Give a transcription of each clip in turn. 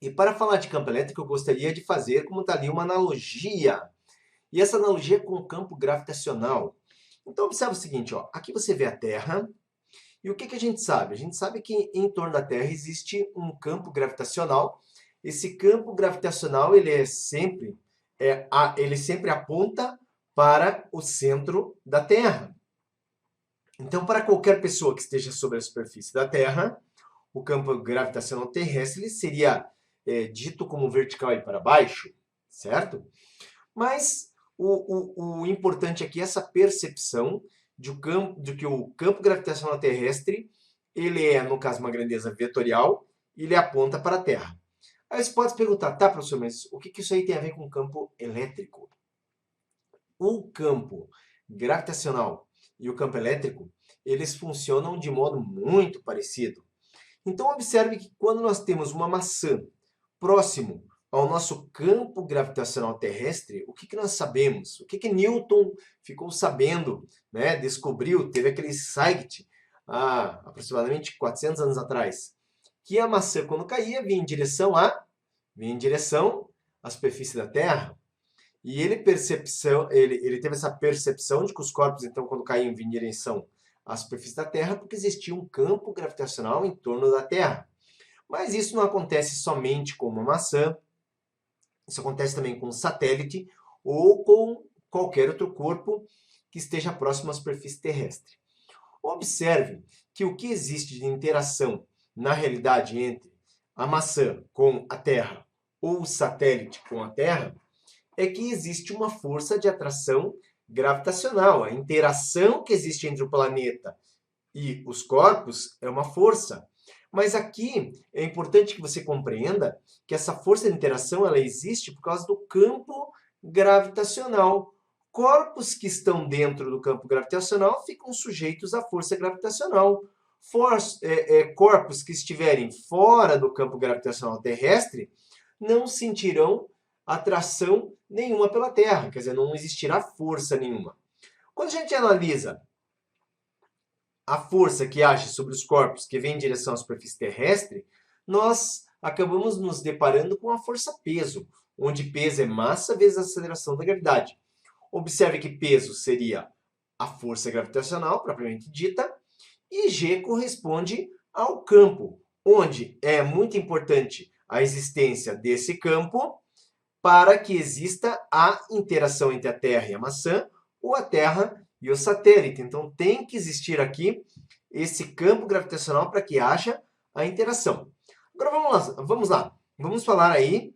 E para falar de campo elétrico, eu gostaria de fazer, como está ali, uma analogia. E essa analogia é com o campo gravitacional. Então, observe o seguinte, ó. Aqui você vê a Terra. E o que a gente sabe? A gente sabe que em torno da Terra existe um campo gravitacional. Esse campo gravitacional ele sempre aponta para o centro da Terra. Então, para qualquer pessoa que esteja sobre a superfície da Terra, o campo gravitacional terrestre ele seria dito como vertical e para baixo, certo? Mas o importante aqui é essa percepção de que o campo gravitacional terrestre ele é, no caso, uma grandeza vetorial e ele aponta para a Terra. Aí você pode se perguntar, tá, professor, mas o que isso aí tem a ver com o campo elétrico? O campo gravitacional e o campo elétrico, eles funcionam de modo muito parecido. Então, observe que quando nós temos uma maçã próximo ao nosso campo gravitacional terrestre, o que nós sabemos? O que Newton ficou sabendo, né? Descobriu, teve aquele insight há aproximadamente 400 anos atrás, que a maçã, quando caía, vinha em direção à superfície da Terra. E ele teve essa percepção de que os corpos, então, quando caíam, vinham em direção à superfície da Terra, porque existia um campo gravitacional em torno da Terra. Mas isso não acontece somente com uma maçã, isso acontece também com um satélite ou com qualquer outro corpo que esteja próximo à superfície terrestre. Observe que o que existe de interação na realidade entre a maçã com a Terra ou o satélite com a Terra é que existe uma força de atração gravitacional. A interação que existe entre o planeta e os corpos é uma força. Mas aqui é importante que você compreenda que essa força de interação ela existe por causa do campo gravitacional. Corpos que estão dentro do campo gravitacional ficam sujeitos à força gravitacional. Corpos que estiverem fora do campo gravitacional terrestre não sentirão atração nenhuma pela Terra, quer dizer, não existirá força nenhuma. Quando a gente analisa a força que age sobre os corpos que vem em direção à superfície terrestre, nós acabamos nos deparando com a força-peso, onde peso é massa vezes a aceleração da gravidade. Observe que peso seria a força gravitacional, propriamente dita, e G corresponde ao campo, onde é muito importante a existência desse campo para que exista a interação entre a Terra e a maçã, ou a Terra e o satélite. Então, tem que existir aqui esse campo gravitacional para que haja a interação. Agora, vamos lá. Vamos falar aí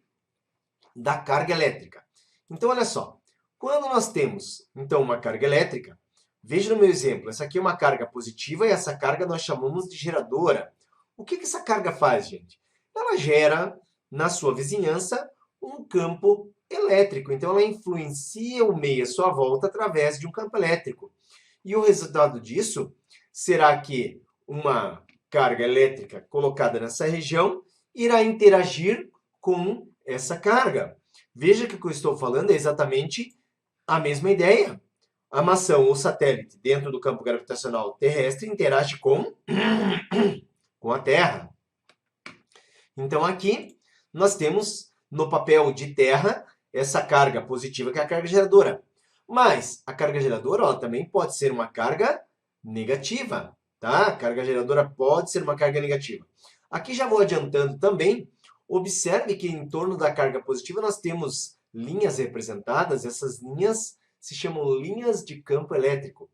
da carga elétrica. Então, olha só. Quando nós temos, então, uma carga elétrica, veja no meu exemplo. Essa aqui é uma carga positiva e essa carga nós chamamos de geradora. O que essa carga faz, gente? Ela gera, na sua vizinhança, um campo elétrico. Então, ela influencia o meio à sua volta através de um campo elétrico. E o resultado disso será que uma carga elétrica colocada nessa região irá interagir com essa carga. Veja que o que eu estou falando é exatamente a mesma ideia. A maçã ou satélite dentro do campo gravitacional terrestre interage com a Terra. Então, aqui nós temos no papel de Terra essa carga positiva, que é a carga geradora. Mas a carga geradora ela também pode ser uma carga negativa. Tá? A carga geradora pode ser uma carga negativa. Aqui já vou adiantando também. Observe que em torno da carga positiva nós temos linhas representadas. Essas linhas se chamam linhas de campo elétrico.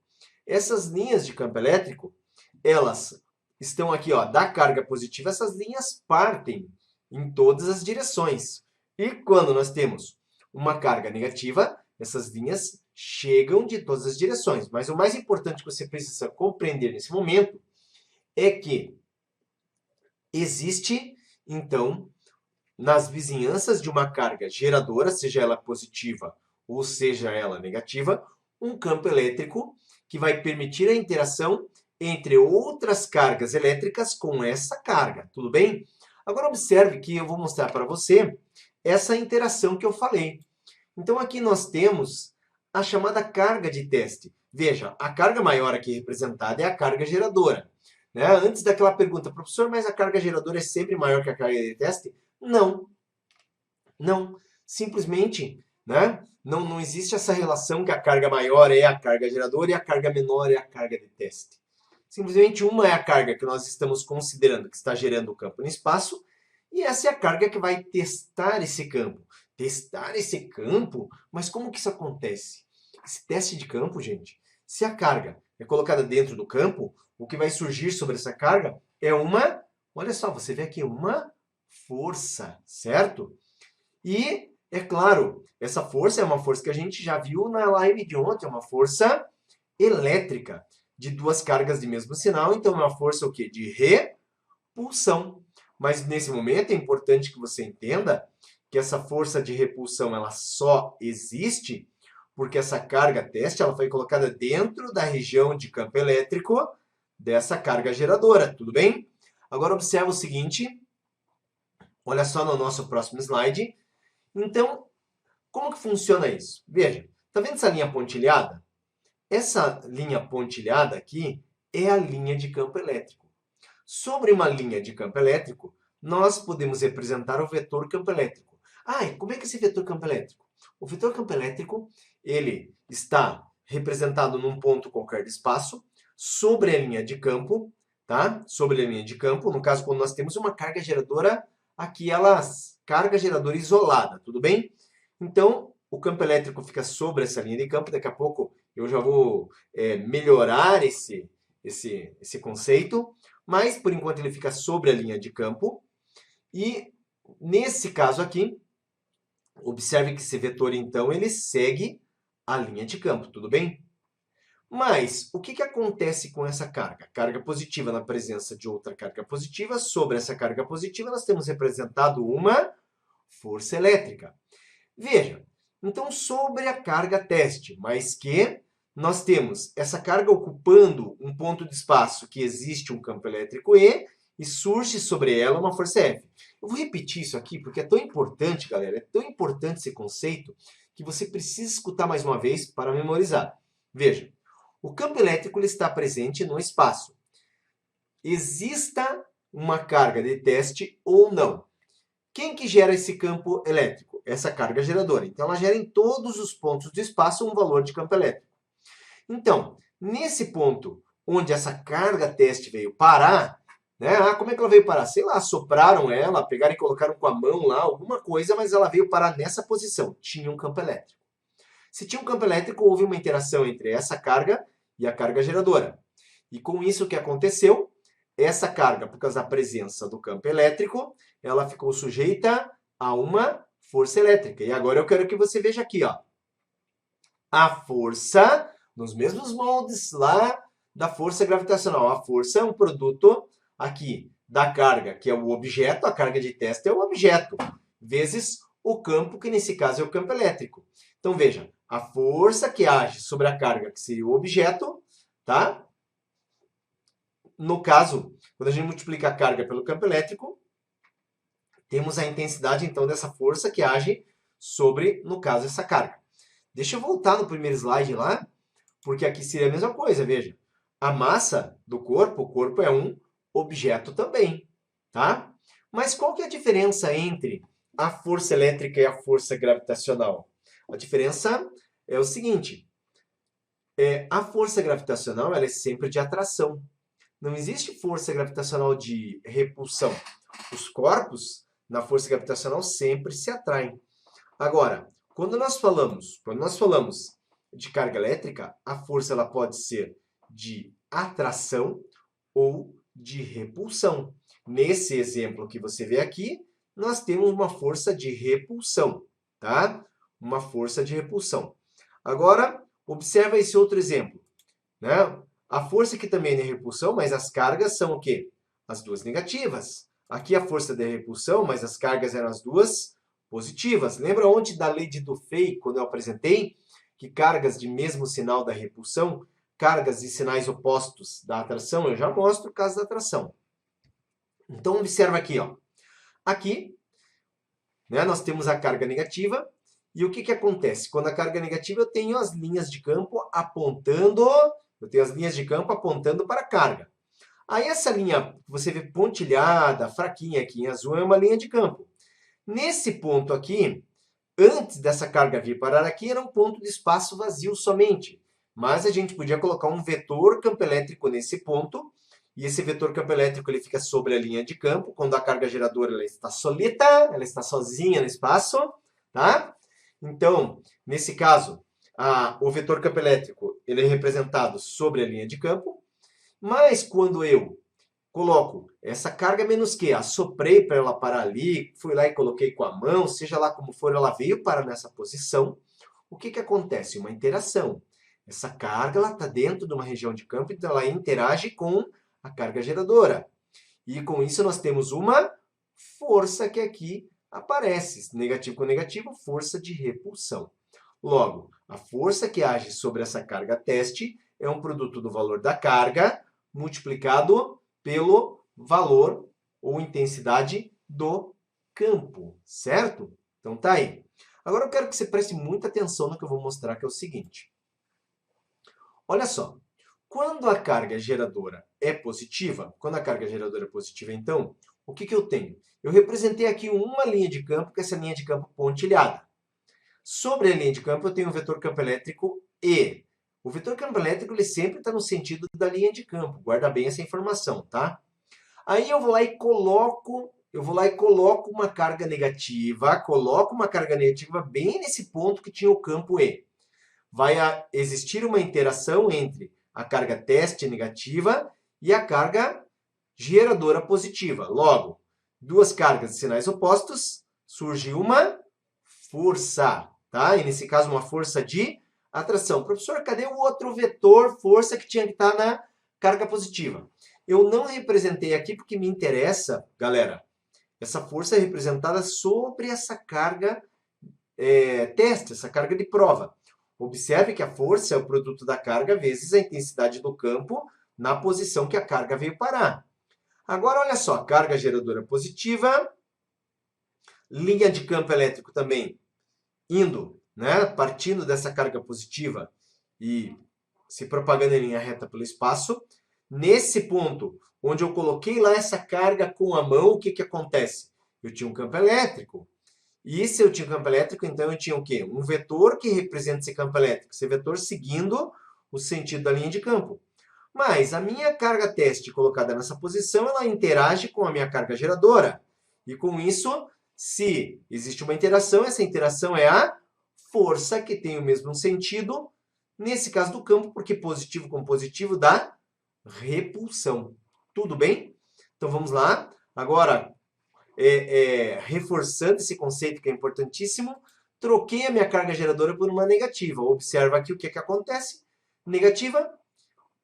Essas linhas de campo elétrico, elas estão aqui, ó, da carga positiva, essas linhas partem em todas as direções. E quando nós temos uma carga negativa, essas linhas chegam de todas as direções. Mas o mais importante que você precisa compreender nesse momento é que existe, então, nas vizinhanças de uma carga geradora, seja ela positiva ou seja ela negativa, um campo elétrico que vai permitir a interação entre outras cargas elétricas com essa carga, tudo bem? Agora observe que eu vou mostrar para você essa interação que eu falei. Então aqui nós temos a chamada carga de teste. Veja, a carga maior aqui representada é a carga geradora. né? Antes daquela pergunta, professor, mas a carga geradora é sempre maior que a carga de teste? Não, não. Simplesmente, né? Não existe essa relação que a carga maior é a carga geradora e a carga menor é a carga de teste. Simplesmente uma é a carga que nós estamos considerando que está gerando o campo no espaço e essa é a carga que vai testar esse campo. Testar esse campo? Mas como que isso acontece? Esse teste de campo, gente, se a carga é colocada dentro do campo, o que vai surgir sobre essa carga é uma, olha só, você vê aqui, uma força, certo? E, é claro, essa força é uma força que a gente já viu na live de ontem, é uma força elétrica de duas cargas de mesmo sinal, então é uma força o quê? De repulsão. Mas nesse momento é importante que você entenda que essa força de repulsão ela só existe porque essa carga teste ela foi colocada dentro da região de campo elétrico dessa carga geradora, tudo bem? Agora observa o seguinte, olha só no nosso próximo slide. Então, como que funciona isso? Veja, tá vendo essa linha pontilhada? Essa linha pontilhada aqui é a linha de campo elétrico. Sobre uma linha de campo elétrico, nós podemos representar o vetor campo elétrico. Ah, e como é que é esse vetor campo elétrico? O vetor campo elétrico, ele está representado num ponto qualquer de espaço, sobre a linha de campo, tá? Sobre a linha de campo, no caso, quando nós temos uma carga geradora, aqui ela, carga geradora isolada, tudo bem? Então, o campo elétrico fica sobre essa linha de campo, daqui a pouco eu já vou melhorar esse conceito, mas por enquanto ele fica sobre a linha de campo. E nesse caso aqui, observe que esse vetor então ele segue a linha de campo, tudo bem? Mas o que acontece com essa carga? Carga positiva na presença de outra carga positiva, sobre essa carga positiva nós temos representado uma força elétrica. Veja, então sobre a carga teste, mas que nós temos essa carga ocupando um ponto de espaço que existe um campo elétrico e surge sobre ela uma força F. Eu vou repetir isso aqui porque é tão importante, galera, é tão importante esse conceito que você precisa escutar mais uma vez para memorizar. Veja, o campo elétrico ele está presente no espaço. Exista uma carga de teste ou não. Quem que gera esse campo elétrico? Essa carga geradora. Então, ela gera em todos os pontos do espaço um valor de campo elétrico. Então, nesse ponto onde essa carga teste veio parar, né? Ah, como é que ela veio parar? Sei lá, sopraram ela, pegaram e colocaram com a mão lá, alguma coisa, mas ela veio parar nessa posição. Tinha um campo elétrico. Se tinha um campo elétrico, houve uma interação entre essa carga e a carga geradora. E com isso o que aconteceu? Essa carga, por causa da presença do campo elétrico, ela ficou sujeita a uma força elétrica. E agora eu quero que você veja aqui, ó. A força, nos mesmos moldes lá da força gravitacional. A força é um produto aqui da carga, que é o objeto, a carga de teste é o objeto, vezes o campo, que nesse caso é o campo elétrico. Então veja, a força que age sobre a carga, que seria o objeto, tá? No caso, quando a gente multiplica a carga pelo campo elétrico, temos a intensidade, então, dessa força que age sobre, no caso, essa carga. Deixa eu voltar no primeiro slide lá, porque aqui seria a mesma coisa, veja. A massa do corpo, o corpo é um objeto também, tá? Mas qual que é a diferença entre a força elétrica e a força gravitacional? A diferença é o seguinte, a força gravitacional ela é sempre de atração. Não existe força gravitacional de repulsão. Os corpos, na força gravitacional, sempre se atraem. Agora, quando nós falamos de carga elétrica, a força ela pode ser de atração ou de repulsão. Nesse exemplo que você vê aqui, nós temos uma força de repulsão, tá? Uma força de repulsão. Agora, observa esse outro exemplo, né? A força aqui também é de repulsão, mas as cargas são o quê? As duas negativas. Aqui a força de repulsão, mas as cargas eram as duas positivas. Lembra ontem da lei de Dufay, quando eu apresentei que cargas de mesmo sinal da repulsão, cargas de sinais opostos da atração, eu já mostro o caso da atração. Então, observa aqui, ó. Aqui, né, nós temos a carga negativa. E o que acontece? Quando a carga é negativa, eu tenho as linhas de campo apontando para a carga. Aí essa linha, você vê pontilhada, fraquinha aqui em azul, é uma linha de campo. Nesse ponto aqui, antes dessa carga vir parar aqui, era um ponto de espaço vazio somente. Mas a gente podia colocar um vetor campo elétrico nesse ponto, e esse vetor campo elétrico ele fica sobre a linha de campo, quando a carga geradora ela está solita, ela está sozinha no espaço, tá? Então, nesse caso, o vetor campo elétrico ele é representado sobre a linha de campo, mas quando eu coloco essa carga menos Q, assoprei para ela parar ali, fui lá e coloquei com a mão, seja lá como for, ela veio parar nessa posição. O que, que acontece? Uma interação. Essa carga está dentro de uma região de campo, então ela interage com a carga geradora. E com isso nós temos uma força que aqui aparece. Negativo com negativo, força de repulsão. Logo, a força que age sobre essa carga teste é um produto do valor da carga multiplicado pelo valor ou intensidade do campo, certo? Então tá aí. Agora eu quero que você preste muita atenção no que eu vou mostrar, que é o seguinte. Olha só, quando a carga geradora é positiva, então, o que eu tenho? Eu representei aqui uma linha de campo, que é essa linha de campo pontilhada. Sobre a linha de campo eu tenho o vetor campo elétrico E. O vetor campo elétrico ele sempre está no sentido da linha de campo. Guarda bem essa informação, tá? Aí eu vou lá e coloco uma carga negativa, bem nesse ponto que tinha o campo E. Vai existir uma interação entre a carga teste negativa e a carga geradora positiva. Logo, duas cargas de sinais opostos, surge uma força, tá? E nesse caso uma força de atração. Professor, cadê o outro vetor força que tinha que estar na carga positiva? Eu não representei aqui porque me interessa, galera, essa força é representada sobre essa carga teste, essa carga de prova. Observe que a força é o produto da carga vezes a intensidade do campo na posição que a carga veio parar. Agora, olha só, carga geradora positiva, linha de campo elétrico também indo, né, partindo dessa carga positiva e se propagando em linha reta pelo espaço. Nesse ponto, onde eu coloquei lá essa carga com a mão, o que, que acontece? Eu tinha um campo elétrico. E se eu tinha um campo elétrico, então eu tinha o quê? Um vetor que representa esse campo elétrico. Esse vetor seguindo o sentido da linha de campo. Mas a minha carga teste colocada nessa posição, ela interage com a minha carga geradora. E com isso, se existe uma interação, essa interação é a força que tem o mesmo sentido, nesse caso do campo, porque positivo com positivo dá repulsão. Tudo bem? Então vamos lá. Agora, reforçando esse conceito que é importantíssimo, troquei a minha carga geradora por uma negativa. Observa aqui o que, que acontece. Negativa.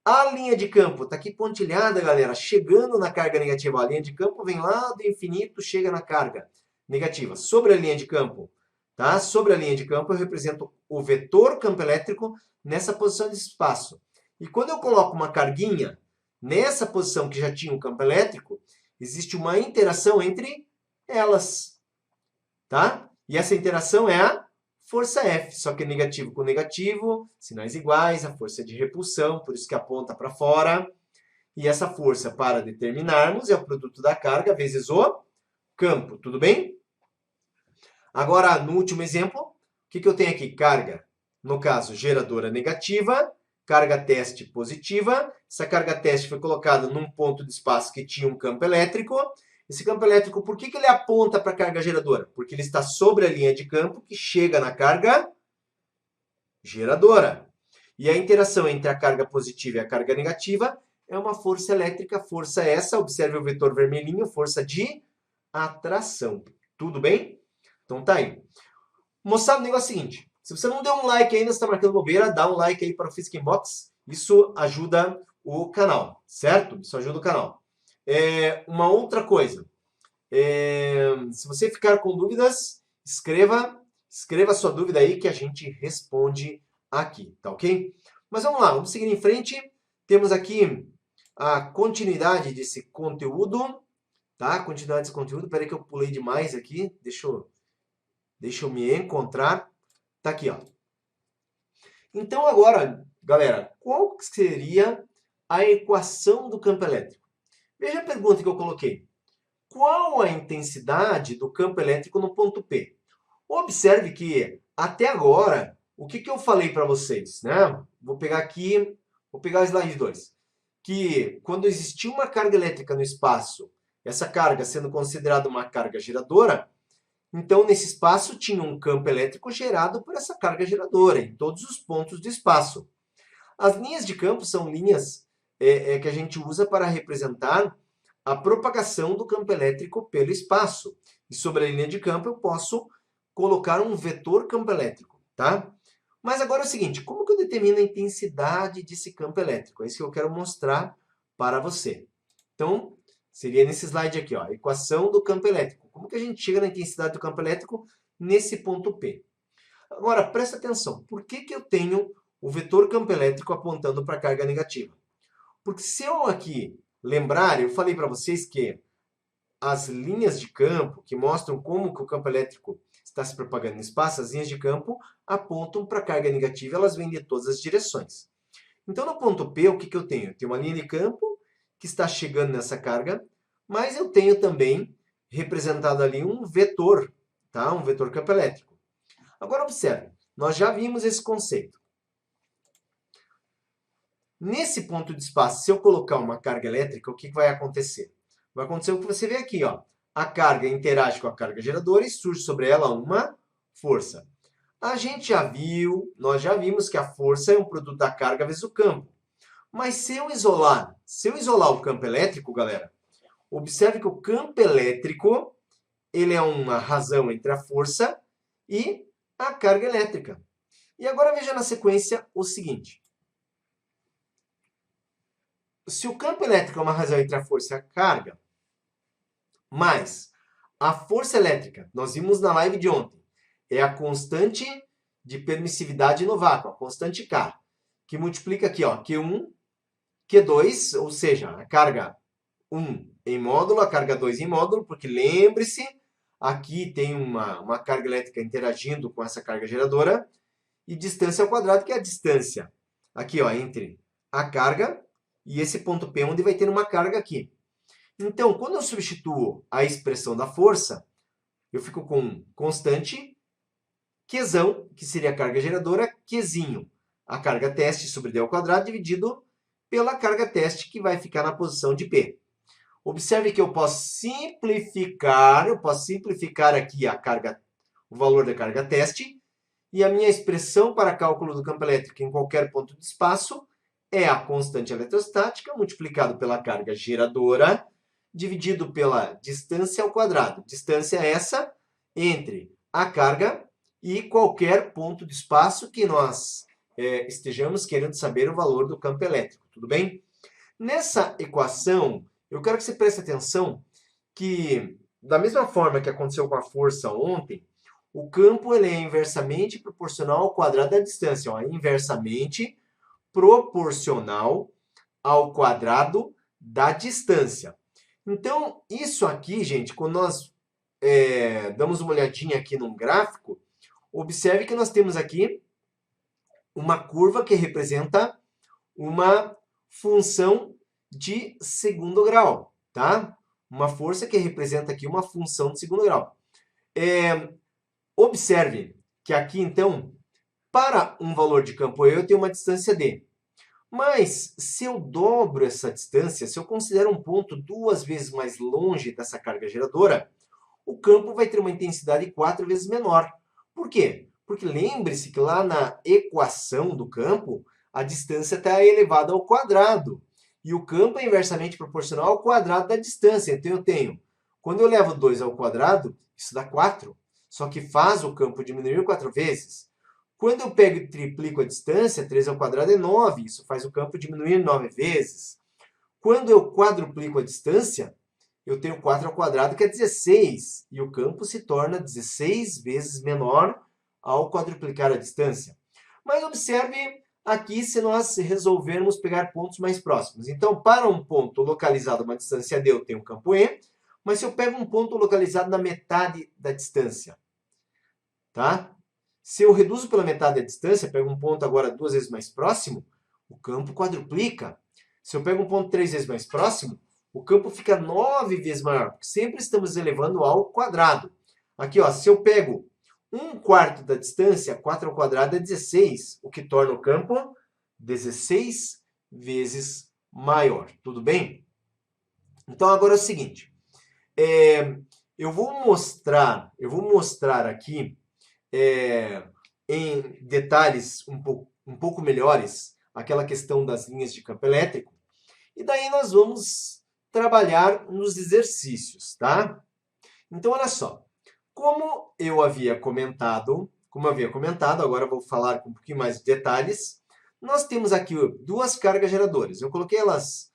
A linha de campo está aqui pontilhada, galera, chegando na carga negativa. A linha de campo vem lá do infinito, chega na carga negativa. Sobre a linha de campo, tá? Sobre a linha de campo eu represento o vetor campo elétrico nessa posição de espaço. E quando eu coloco uma carguinha nessa posição que já tinha um campo elétrico, existe uma interação entre elas, tá? E essa interação é a força F, só que é negativo com negativo, sinais iguais, a força de repulsão, por isso que aponta para fora. E essa força, para determinarmos, é o produto da carga vezes o campo, tudo bem? Agora, no último exemplo, o que eu tenho aqui? Carga, no caso, geradora negativa, carga teste positiva. Essa carga teste foi colocada num ponto de espaço que tinha um campo elétrico. Esse campo elétrico, por que ele aponta para a carga geradora? Porque ele está sobre a linha de campo que chega na carga geradora. E a interação entre a carga positiva e a carga negativa é uma força elétrica, força essa, observe o vetor vermelhinho, força de atração. Tudo bem? Então tá aí. Moçada, o negócio é o seguinte, se você não deu um like ainda, você está marcando bobeira, dá um like aí para o Physics in Box. Isso ajuda o canal, certo? Isso ajuda o canal. Uma outra coisa, se você ficar com dúvidas, escreva a sua dúvida aí que a gente responde aqui, tá ok? Mas vamos lá, vamos seguir em frente. Temos aqui a continuidade desse conteúdo, tá? Continuidade desse conteúdo, peraí que eu pulei demais aqui, deixa eu me encontrar. Tá aqui, ó. Então agora, galera, qual seria a equação do campo elétrico? Veja a pergunta que eu coloquei. Qual a intensidade do campo elétrico no ponto P? Observe que, até agora, o que eu falei para vocês, né? Vou pegar aqui, vou pegar o slide 2. Que quando existia uma carga elétrica no espaço, essa carga sendo considerada uma carga geradora, então nesse espaço tinha um campo elétrico gerado por essa carga geradora, em todos os pontos do espaço. As linhas de campo são linhas que a gente usa para representar a propagação do campo elétrico pelo espaço. E sobre a linha de campo eu posso colocar um vetor campo elétrico, tá? Mas agora é o seguinte, como que eu determino a intensidade desse campo elétrico? É isso que eu quero mostrar para você. Então, seria nesse slide aqui, ó, a equação do campo elétrico. Como que a gente chega na intensidade do campo elétrico nesse ponto P? Agora, presta atenção, por que eu tenho o vetor campo elétrico apontando para a carga negativa? Porque se eu aqui lembrar, eu falei para vocês que as linhas de campo que mostram como que o campo elétrico está se propagando no espaço, as linhas de campo apontam para a carga negativa, elas vêm de todas as direções. Então, no ponto P, o que eu tenho? Eu tenho uma linha de campo que está chegando nessa carga, mas eu tenho também representado ali um vetor, tá? Um vetor campo elétrico. Agora, observe, nós já vimos esse conceito. Nesse ponto de espaço, se eu colocar uma carga elétrica, o que vai acontecer? Vai acontecer o que você vê aqui, ó. A carga interage com a carga geradora e surge sobre ela uma força. A gente já viu, nós já vimos que a força é um produto da carga vezes o campo. Mas se eu isolar o campo elétrico, galera, observe que o campo elétrico, ele é uma razão entre a força e a carga elétrica. E agora veja na sequência o seguinte. Se o campo elétrico é uma razão entre a força e a carga, mas a força elétrica, nós vimos na live de ontem, é a constante de permissividade no vácuo, a constante K, que multiplica aqui, ó, Q1, Q2, ou seja, a carga 1 em módulo, a carga 2 em módulo, porque lembre-se, aqui tem uma carga elétrica interagindo com essa carga geradora, e distância ao quadrado, que é a distância aqui, ó, entre a carga e esse ponto P, onde vai ter uma carga aqui. Então, quando eu substituo a expressão da força, eu fico com constante Qzão, que seria a carga geradora, Qzinho, a carga teste sobre d ao quadrado, dividido pela carga teste, que vai ficar na posição de P. Observe que eu posso simplificar aqui o valor da carga teste, e a minha expressão para cálculo do campo elétrico em qualquer ponto de espaço é a constante eletrostática multiplicado pela carga geradora, dividido pela distância ao quadrado. Distância essa entre a carga e qualquer ponto de espaço que nós estejamos querendo saber o valor do campo elétrico, tudo bem? Nessa equação, eu quero que você preste atenção que, da mesma forma que aconteceu com a força ontem, o campo ele é inversamente proporcional ao quadrado da distância. Ó, inversamente proporcional ao quadrado da distância. Então, isso aqui, gente, quando nós damos uma olhadinha aqui num gráfico, observe que nós temos aqui uma curva que representa uma função de segundo grau, tá? Uma força que representa aqui uma função de segundo grau. Observe que aqui, então, para um valor de campo E, eu tenho uma distância D. Mas, se eu dobro essa distância, se eu considero um ponto 2 vezes mais longe dessa carga geradora, o campo vai ter uma intensidade 4 vezes menor. Por quê? Porque lembre-se que lá na equação do campo, a distância está elevada ao quadrado. E o campo é inversamente proporcional ao quadrado da distância. Então, eu tenho, quando eu levo 2 ao quadrado, isso dá 4. Só que faz o campo diminuir 4 vezes. Quando eu pego e triplico a distância, 3 ao quadrado é 9. Isso faz o campo diminuir 9 vezes. Quando eu quadruplico a distância, eu tenho 4 ao quadrado, que é 16. E o campo se torna 16 vezes menor ao quadruplicar a distância. Mas observe aqui se nós resolvermos pegar pontos mais próximos. Então, para um ponto localizado a uma distância D, eu tenho um campo E. Mas se eu pego um ponto localizado na metade da distância, tá? Se eu reduzo pela metade da distância, pego um ponto agora 2 vezes mais próximo, o campo quadruplica. Se eu pego um ponto 3 vezes mais próximo, o campo fica 9 vezes maior, porque sempre estamos elevando ao quadrado. Aqui, ó, se eu pego 1/4 da distância, 4 ao quadrado é 16, o que torna o campo 16 vezes maior. Tudo bem? Então, agora é o seguinte. Eu vou mostrar aqui em detalhes um pouco melhores aquela questão das linhas de campo elétrico. E daí nós vamos trabalhar nos exercícios, tá? Então, olha só. Como eu havia comentado, agora eu vou falar com um pouquinho mais de detalhes. Nós temos aqui duas cargas geradoras. Eu coloquei elas...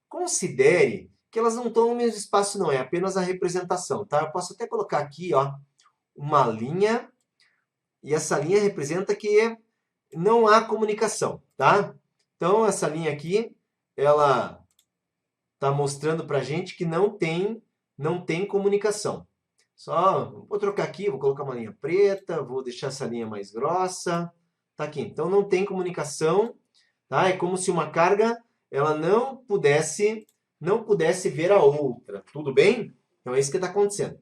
considere que elas não estão no mesmo espaço, não. É apenas a representação, tá? Eu posso até colocar aqui, ó, uma linha. E essa linha representa que não há comunicação, tá? Então, essa linha aqui, ela está mostrando para a gente que não tem comunicação. Vou trocar aqui, vou colocar uma linha preta, vou deixar essa linha mais grossa. Tá aqui. Então, não tem comunicação, tá? É como se uma carga, ela não pudesse ver a outra. Tudo bem? Então, é isso que está acontecendo.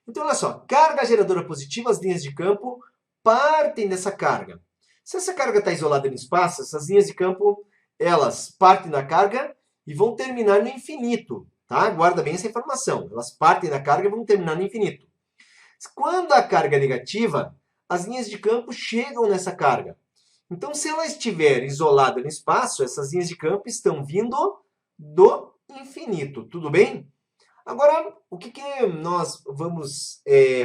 Então, olha só. Carga geradora positiva, as linhas de campo partem dessa carga. Se essa carga está isolada no espaço, essas linhas de campo, elas partem da carga e vão terminar no infinito. Tá? Guarda bem essa informação. Elas partem da carga e vão terminar no infinito. Quando a carga é negativa, as linhas de campo chegam nessa carga. Então, se ela estiver isolada no espaço, essas linhas de campo estão vindo do infinito. Tudo bem? Agora, o que nós vamos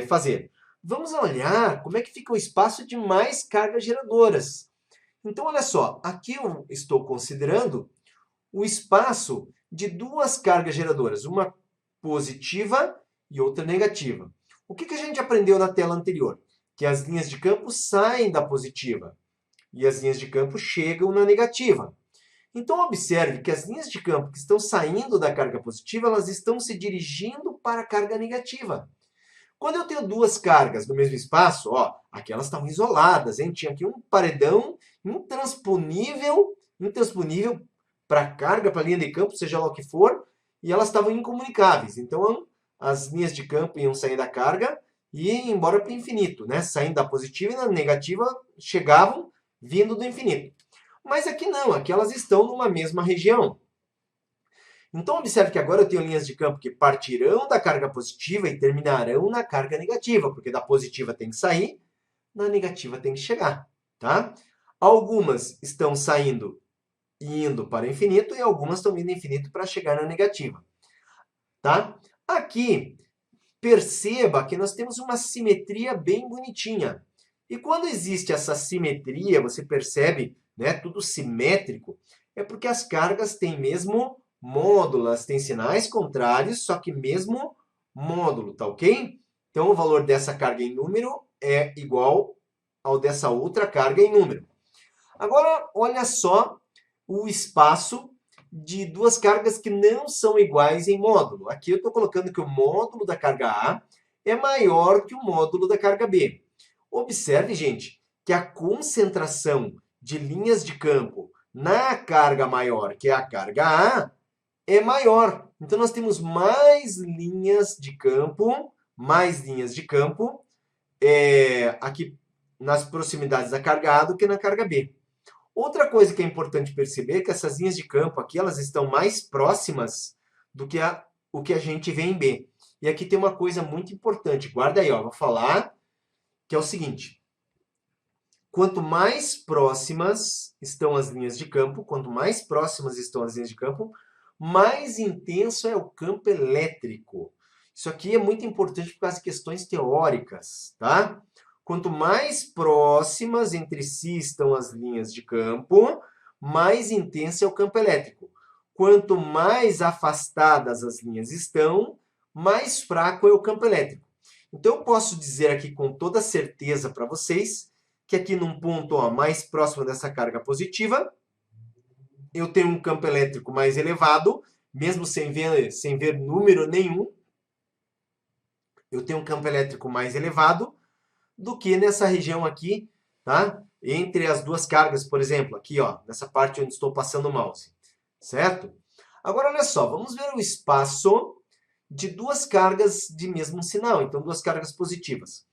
fazer? Vamos olhar como é que fica o espaço de mais cargas geradoras. Então, olha só. Aqui eu estou considerando o espaço de duas cargas geradoras, uma positiva e outra negativa. O que a gente aprendeu na tela anterior? Que as linhas de campo saem da positiva e as linhas de campo chegam na negativa. Então, observe que as linhas de campo que estão saindo da carga positiva, elas estão se dirigindo para a carga negativa. Quando eu tenho duas cargas no mesmo espaço, ó, aqui elas estavam isoladas, hein? Tinha aqui um paredão intransponível para a carga, para a linha de campo, seja lá o que for, e elas estavam incomunicáveis. Então, as linhas de campo iam sair da carga e iam embora para o infinito, né? Saindo da positiva e na negativa chegavam vindo do infinito. Mas aqui não, aqui elas estão numa mesma região. Então, observe que agora eu tenho linhas de campo que partirão da carga positiva e terminarão na carga negativa, porque da positiva tem que sair, na negativa tem que chegar, tá? Algumas estão saindo e indo para o infinito e algumas estão indo do infinito para chegar na negativa, tá? Aqui, perceba que nós temos uma simetria bem bonitinha. E quando existe essa simetria, você percebe, né, tudo simétrico, é porque as cargas têm mesmo módulo, elas têm sinais contrários, só que mesmo módulo, tá ok? Então, o valor dessa carga em número é igual ao dessa outra carga em número. Agora, olha só o espaço de duas cargas que não são iguais em módulo. Aqui eu estou colocando que o módulo da carga A é maior que o módulo da carga B. Observe, gente, que a concentração de linhas de campo na carga maior, que é a carga A, é maior. Então, nós temos mais linhas de campo aqui nas proximidades da carga A do que na carga B. Outra coisa que é importante perceber é que essas linhas de campo aqui, elas estão mais próximas do que o que a gente vê em B. E aqui tem uma coisa muito importante. Guarda aí, ó, vou falar, que é o seguinte. Quanto mais próximas estão as linhas de campo, mais intenso é o campo elétrico. Isso aqui é muito importante por causa de questões teóricas, tá? Quanto mais próximas entre si estão as linhas de campo, mais intenso é o campo elétrico. Quanto mais afastadas as linhas estão, mais fraco é o campo elétrico. Então, eu posso dizer aqui com toda certeza para vocês que aqui num ponto mais próximo dessa carga positiva, eu tenho um campo elétrico mais elevado, mesmo sem ver número nenhum. Eu tenho um campo elétrico mais elevado do que nessa região aqui, tá? Entre as duas cargas, por exemplo, aqui, ó, nessa parte onde estou passando o mouse, certo? Agora, olha só, vamos ver o espaço de duas cargas de mesmo sinal, então duas cargas positivas.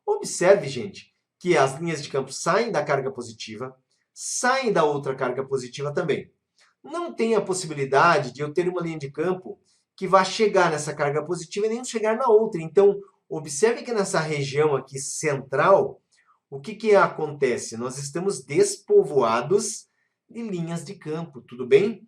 Observe, gente, que as linhas de campo saem da carga positiva, saem da outra carga positiva também. Não tem a possibilidade de eu ter uma linha de campo que vá chegar nessa carga positiva e nem chegar na outra. Então, observe que nessa região aqui central, o que acontece? Nós estamos despovoados de linhas de campo, tudo bem?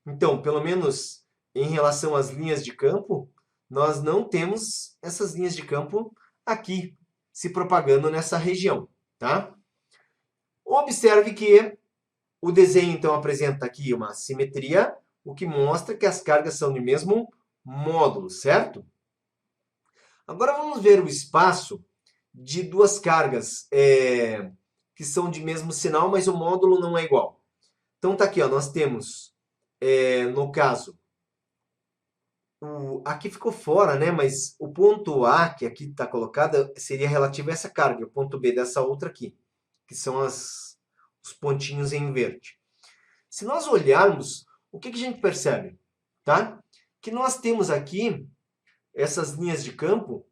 Então, pelo menos em relação às linhas de campo, nós não temos essas linhas de campo aqui se propagando nessa região, tá? Observe que o desenho, então, apresenta aqui uma simetria, o que mostra que as cargas são do mesmo módulo, certo? Agora vamos ver o espaço de duas cargas que são de mesmo sinal, mas o módulo não é igual. Então, tá aqui, ó, nós temos, no caso, aqui ficou fora, né? Mas o ponto A, que aqui está colocado, seria relativo a essa carga, e o ponto B dessa outra aqui, que são os pontinhos em verde. Se nós olharmos, o que a gente percebe? Tá? Que nós temos aqui essas linhas de campo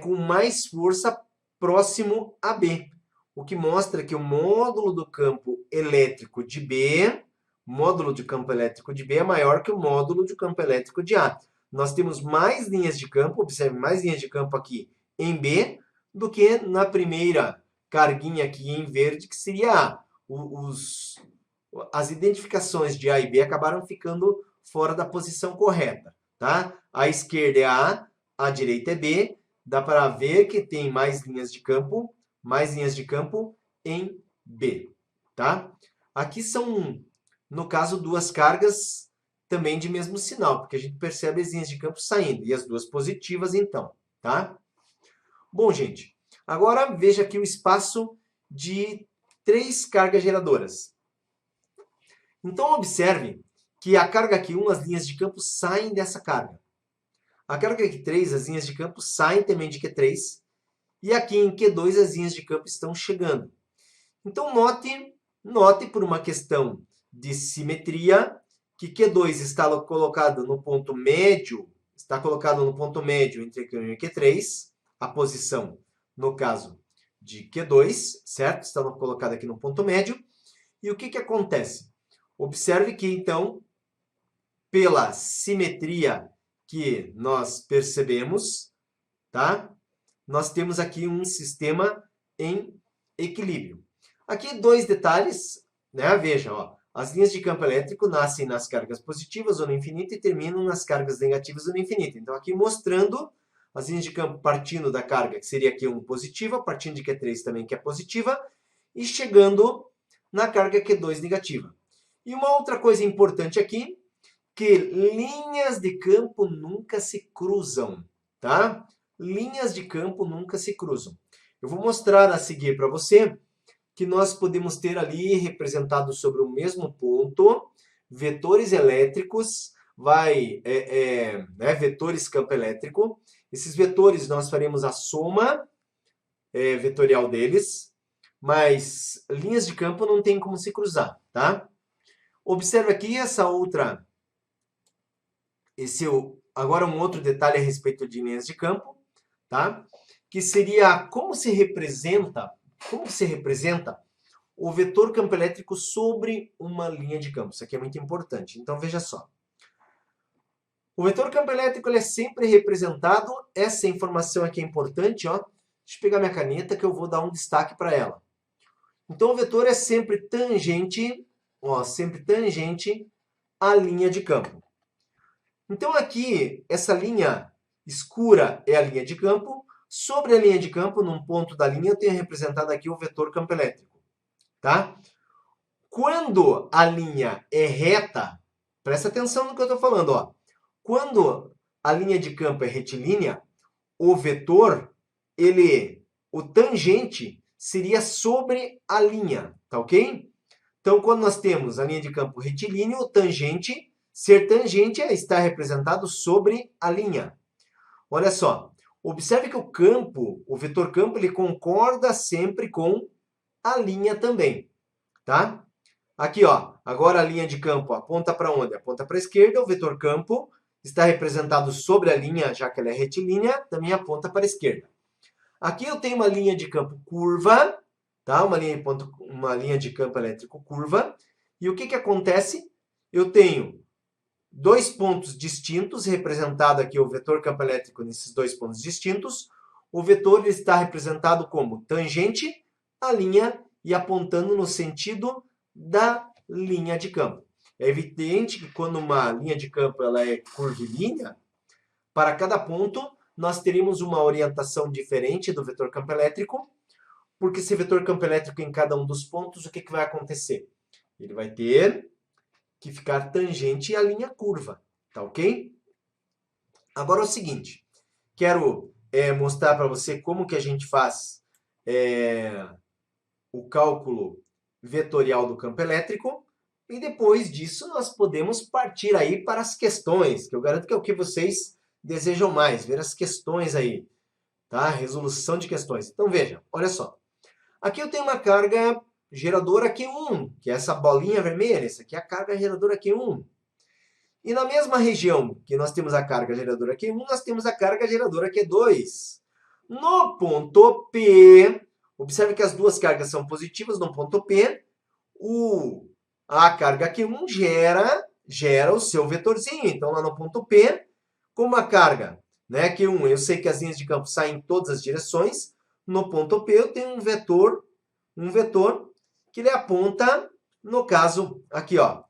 com mais força próximo a B, o que mostra que o módulo do campo elétrico de B, módulo de campo elétrico de B é maior que o módulo de campo elétrico de A. Nós temos mais linhas de campo, observe, mais linhas de campo aqui em B do que na primeira carguinha aqui em verde, que seria A. As identificações de A e B acabaram ficando fora da posição correta, tá? A esquerda é A direita é B. Dá para ver que tem mais linhas de campo em B, tá? Aqui são, no caso, duas cargas também de mesmo sinal, porque a gente percebe as linhas de campo saindo, e as duas positivas, então, tá? Bom, gente, agora veja aqui o espaço de três cargas geradoras. Então, observe que a carga Q1, as linhas de campo saem dessa carga. A carga Q3, as linhas de campo saem também de Q3. E aqui em Q2, as linhas de campo estão chegando. Então, note por uma questão de simetria, que Q2 está colocado no ponto médio, entre Q1 e Q3, a posição, no caso de Q2, certo? Está colocado aqui no ponto médio. E o que acontece? Observe que, então, pela simetria que nós percebemos, tá? Nós temos aqui um sistema em equilíbrio. Aqui dois detalhes, né? Veja, ó, as linhas de campo elétrico nascem nas cargas positivas ou no infinito e terminam nas cargas negativas ou no infinito. Então, aqui mostrando as linhas de campo partindo da carga, que seria Q1 positiva, partindo de Q3 também, que é positiva, e chegando na carga Q2 negativa. E uma outra coisa importante aqui, que linhas de campo nunca se cruzam, tá? Linhas de campo nunca se cruzam. Eu vou mostrar a seguir para você que nós podemos ter ali representado sobre o mesmo ponto vetores elétricos, vetores campo elétrico. Esses vetores nós faremos a soma vetorial deles, mas linhas de campo não tem como se cruzar, tá? Observe aqui essa outra, agora um outro detalhe a respeito de linhas de campo, tá? Que seria como se representa o vetor campo elétrico sobre uma linha de campo. Isso aqui é muito importante. Então veja só. O vetor campo elétrico ele é sempre representado, essa informação aqui é importante, ó. Deixa eu pegar minha caneta que eu vou dar um destaque para ela. Então o vetor é sempre tangente, ó, sempre tangente à linha de campo. Então aqui, essa linha escura é a linha de campo. Sobre a linha de campo, num ponto da linha, eu tenho representado aqui o vetor campo elétrico. Tá? Quando a linha é reta, presta atenção no que eu estou falando. Ó. Quando a linha de campo é retilínea, o vetor, o tangente, seria sobre a linha. Tá ok? Então, quando nós temos a linha de campo retilíneo, o tangente, ser tangente é estar representado sobre a linha. Olha só, observe que o vetor campo, ele concorda sempre com a linha também, tá? Aqui, ó, agora a linha de campo aponta para onde? Aponta para a esquerda, o vetor campo está representado sobre a linha, já que ela é retilínea, também aponta para a esquerda. Aqui eu tenho uma linha de campo curva, tá? Uma linha de campo elétrico curva. E o que que acontece? Eu tenho dois pontos distintos, representado aqui o vetor campo elétrico nesses dois pontos distintos. O vetor está representado como tangente à linha e apontando no sentido da linha de campo. É evidente que quando uma linha de campo ela é curvilínea, para cada ponto nós teríamos uma orientação diferente do vetor campo elétrico, porque esse vetor campo elétrico em cada um dos pontos, o que, que vai acontecer? Ele vai ter que ficar tangente à linha curva, tá ok? Agora é o seguinte, quero mostrar para você como que a gente faz o cálculo vetorial do campo elétrico, e depois disso nós podemos partir aí para as questões, que eu garanto que é o que vocês desejam mais, ver as questões aí, tá? Resolução de questões. Então veja, olha só. Aqui eu tenho uma carga geradora Q1, que é essa bolinha vermelha, essa aqui é a carga geradora Q1. E na mesma região que nós temos a carga geradora Q1, nós temos a carga geradora Q2. No ponto P, observe que as duas cargas são positivas. No ponto P, a carga Q1 gera o seu vetorzinho. Então, lá no ponto P, como a carga Q1, eu sei que as linhas de campo saem em todas as direções. No ponto P, eu tenho um vetor que ele aponta, no caso, aqui, ó.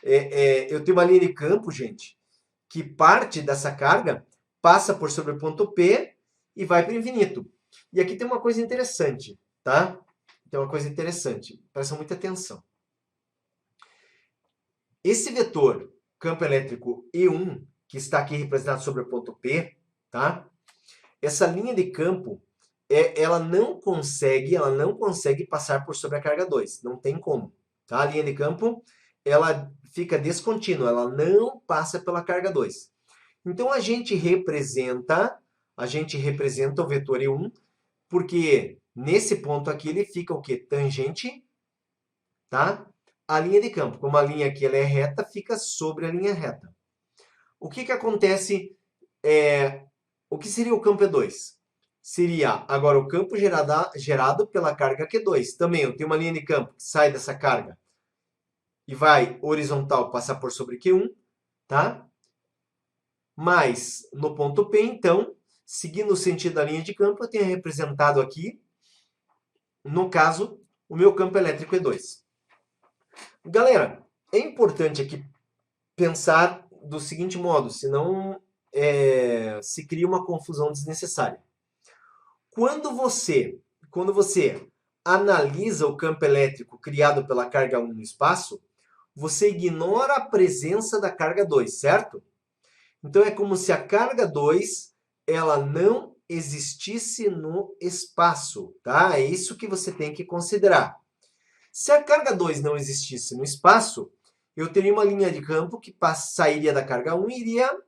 Eu tenho uma linha de campo, gente, que parte dessa carga passa por sobre o ponto P e vai para o infinito. E aqui tem uma coisa interessante, tá? Tem uma coisa interessante, presta muita atenção. Esse vetor campo elétrico E1, que está aqui representado sobre o ponto P, tá? Essa linha de campo, ela não consegue passar por sobre a carga 2, não tem como, tá? A linha de campo, ela fica descontínua, ela não passa pela carga 2. Então a gente representa o vetor E1, porque nesse ponto aqui ele fica o quê? Tangente, tá? A linha de campo. Como a linha aqui ela é reta, fica sobre a linha reta. O que que acontece? O que seria o campo E2? Seria agora o campo gerado pela carga Q2. Também eu tenho uma linha de campo que sai dessa carga e vai horizontal passar por sobre Q1, tá? Mas no ponto P, então, seguindo o sentido da linha de campo, eu tenho representado aqui, no caso, o meu campo elétrico E2. Galera, é importante aqui pensar do seguinte modo, senão se cria uma confusão desnecessária. Quando você analisa o campo elétrico criado pela carga 1 no espaço, você ignora a presença da carga 2, certo? Então é como se a carga 2 ela não existisse no espaço, tá? É isso que você tem que considerar. Se a carga 2 não existisse no espaço, eu teria uma linha de campo que sairia da carga 1 e iria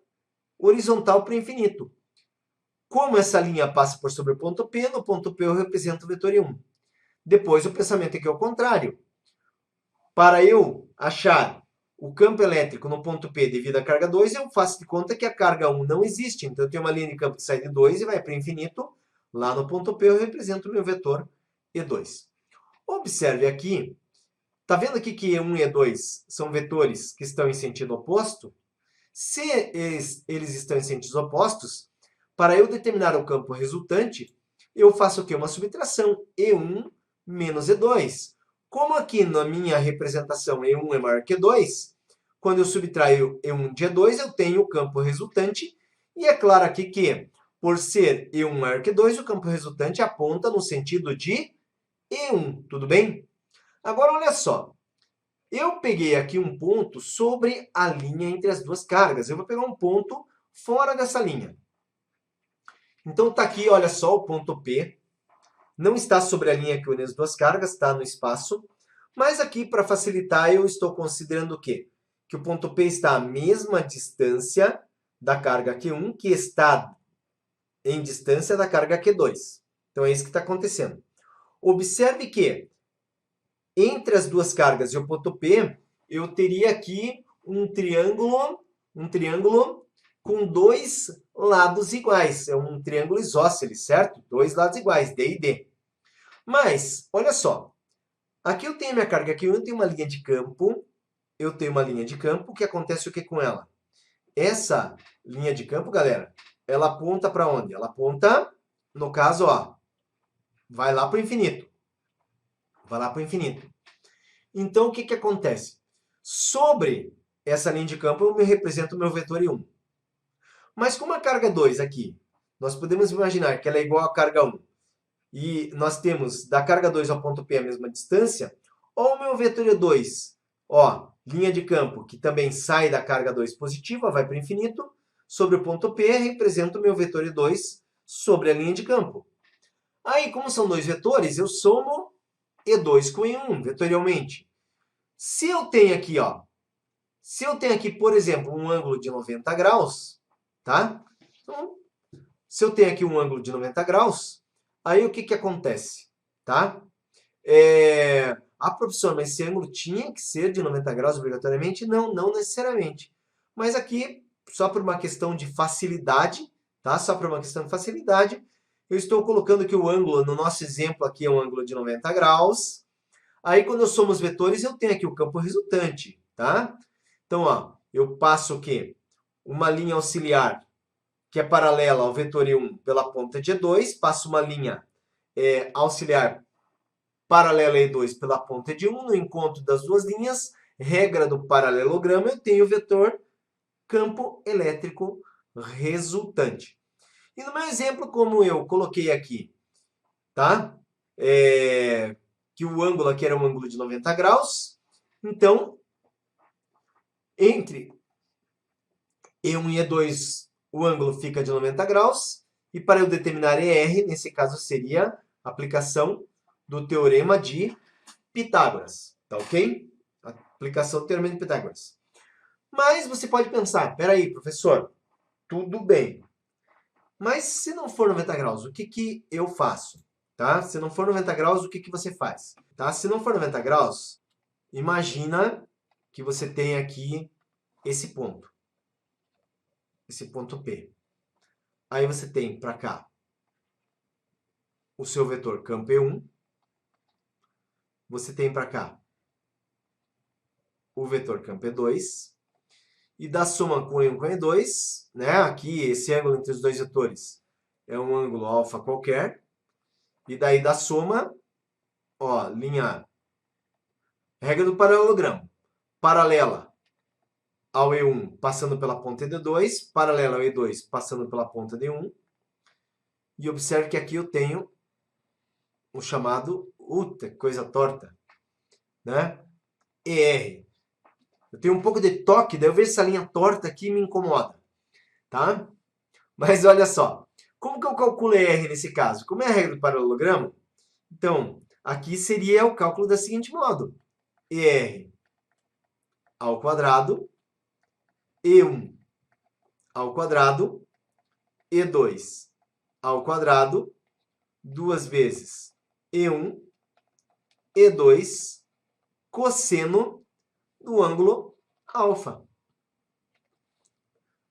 horizontal para o infinito. Como essa linha passa por sobre o ponto P, no ponto P eu represento o vetor E1. Depois o pensamento aqui é o contrário. Para eu achar o campo elétrico no ponto P devido à carga 2, eu faço de conta que a carga 1 não existe. Então eu tenho uma linha de campo que sai de 2 e vai para o infinito. Lá no ponto P eu represento o meu vetor E2. Observe aqui, está vendo aqui que E1 e E2 são vetores que estão em sentido oposto? Se eles estão em sentidos opostos, para eu determinar o campo resultante, eu faço o quê? Uma subtração, E1 menos E2. Como aqui na minha representação E1 é maior que E2, quando eu subtraio E1 de E2, eu tenho o campo resultante. E é claro aqui que, por ser E1 maior que E2, o campo resultante aponta no sentido de E1, tudo bem? Agora, olha só. Eu peguei aqui um ponto sobre a linha entre as duas cargas. Eu vou pegar um ponto fora dessa linha. Então, está aqui, olha só, o ponto P. Não está sobre a linha que une as duas cargas, está no espaço. Mas aqui, para facilitar, eu estou considerando o quê? Que o ponto P está à mesma distância da carga Q1, que está em distância da carga Q2. Então, é isso que está acontecendo. Observe que entre as duas cargas e o ponto P, eu teria aqui um triângulo com dois lados iguais. É um triângulo isósceles, certo? Dois lados iguais, D e D. Mas, olha só, aqui eu tenho a minha carga, aqui eu tenho uma linha de campo, o que acontece o que com ela? Essa linha de campo, galera, ela aponta para onde? Ela aponta, no caso, ó, vai lá para o infinito. Vai lá para o infinito. Então, o que que acontece? Sobre essa linha de campo, eu me represento o meu vetor I1. Mas com uma carga 2 aqui, nós podemos imaginar que ela é igual à carga 1. E nós temos da carga 2 ao ponto P a mesma distância. Ou o meu vetor E2, ó, linha de campo que também sai da carga 2 positiva, vai para o infinito. Sobre o ponto P, representa o meu vetor E2 sobre a linha de campo. Aí, como são dois vetores, eu somo E2 com E1, vetorialmente. Se eu tenho aqui, ó, por exemplo, um ângulo de 90 graus, tá? Então, se eu tenho aqui um ângulo de 90 graus, aí o que que acontece, tá? Professor, mas esse ângulo tinha que ser de 90 graus obrigatoriamente? Não, não necessariamente. Mas aqui, só por uma questão de facilidade, tá? Só por uma questão de facilidade, eu estou colocando que o ângulo, no nosso exemplo aqui, é um ângulo de 90 graus. Aí, quando eu somo os vetores, eu tenho aqui o campo resultante, tá? Então, ó, eu passo o quê? Uma linha auxiliar que é paralela ao vetor E1 pela ponta de E2, passo uma linha auxiliar paralela a E2 pela ponta de 1, no encontro das duas linhas, regra do paralelogramo, eu tenho o vetor campo elétrico resultante. E no meu exemplo, como eu coloquei aqui, tá? Que o ângulo aqui era um ângulo de 90 graus, então, entre E1 e E2, o ângulo fica de 90 graus, e para eu determinar ER, nesse caso seria a aplicação do teorema de Pitágoras, tá ok? A aplicação do teorema de Pitágoras. Mas você pode pensar, peraí, professor, tudo bem, mas se não for 90 graus, o que que eu faço? Tá? Se não for 90 graus, o que que você faz? Tá? Se não for 90 graus, imagina que você tem aqui esse ponto P. Aí você tem para cá o seu vetor campo E1, você tem para cá o vetor campo E2, e da soma com E1 com E2, né? Aqui esse ângulo entre os dois vetores é um ângulo alfa qualquer, e daí da soma, ó, linha, regra do paralelogramo, paralela ao E1 passando pela ponta D2, paralela ao E2 passando pela ponta D1, e observe que aqui eu tenho o chamado, coisa torta, né? ER. Eu tenho um pouco de toque, daí eu vejo essa linha torta aqui e me incomoda, tá? Mas olha só, como que eu calculo ER nesse caso? Como é a regra do paralelogramo, então, aqui seria o cálculo da seguinte modo. ER ao quadrado, E1 ao quadrado, E2 ao quadrado, duas vezes E1, E2, cosseno do ângulo alfa.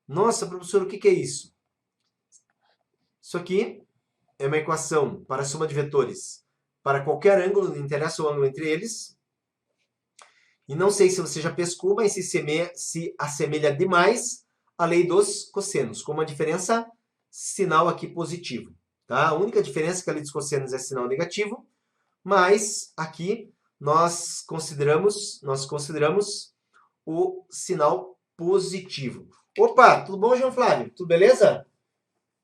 Nossa, professor, o que é isso? Isso aqui é uma equação para a soma de vetores para qualquer ângulo, não interessa o ângulo entre eles. E não sei se você já pescou, mas se assemelha demais à lei dos cossenos, com uma diferença sinal aqui positivo. Tá? A única diferença é que a lei dos cossenos é sinal negativo, mas aqui nós consideramos o sinal positivo. Opa, tudo bom, João Flávio? Tudo beleza?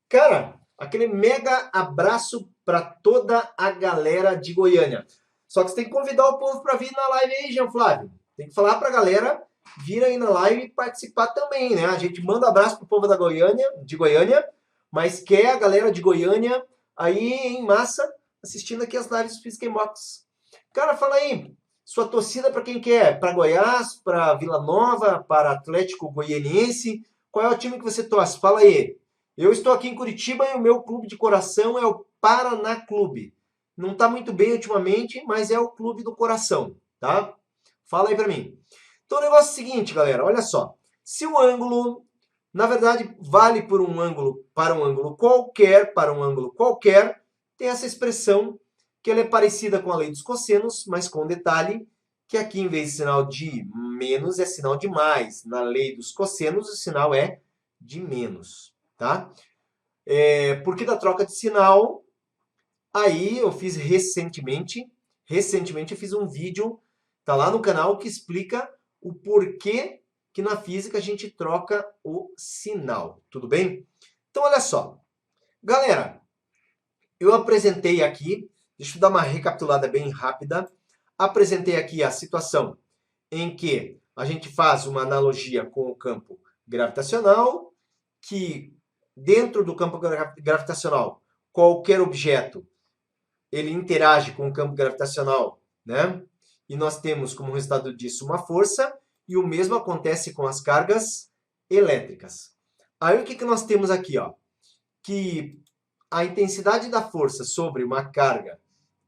Cara, aquele mega abraço para toda a galera de Goiânia. Só que você tem que convidar o povo para vir na live aí, João Flávio. Tem que falar para a galera vir aí na live e participar também, né? A gente manda abraço pro povo de Goiânia, mas quer a galera de Goiânia aí em massa assistindo aqui as lives do Physics Box. Cara, fala aí, sua torcida para quem quer? Para Goiás, para Vila Nova, para Atlético Goianiense? Qual é o time que você torce? Fala aí. Eu estou aqui em Curitiba e o meu clube de coração é o Paraná Clube. Não está muito bem ultimamente, mas é o clube do coração, tá? Fala aí para mim. Então o negócio é o seguinte, galera, olha só. Se o ângulo, na verdade, vale por um ângulo para um ângulo qualquer, tem essa expressão que ela é parecida com a lei dos cossenos, mas com um detalhe que aqui em vez de sinal de menos é sinal de mais. Na lei dos cossenos o sinal é de menos, tá? Por que da troca de sinal? Aí eu fiz recentemente eu fiz um vídeo, tá lá no canal, que explica o porquê que na física a gente troca o sinal, tudo bem? Então olha só, galera, eu apresentei aqui, deixa eu dar uma recapitulada bem rápida, apresentei aqui a situação em que a gente faz uma analogia com o campo gravitacional, que dentro do campo gravitacional, qualquer objeto, ele interage com o campo gravitacional, né? E nós temos como resultado disso uma força, e o mesmo acontece com as cargas elétricas. Aí o que nós temos aqui, ó? Que a intensidade da força sobre uma carga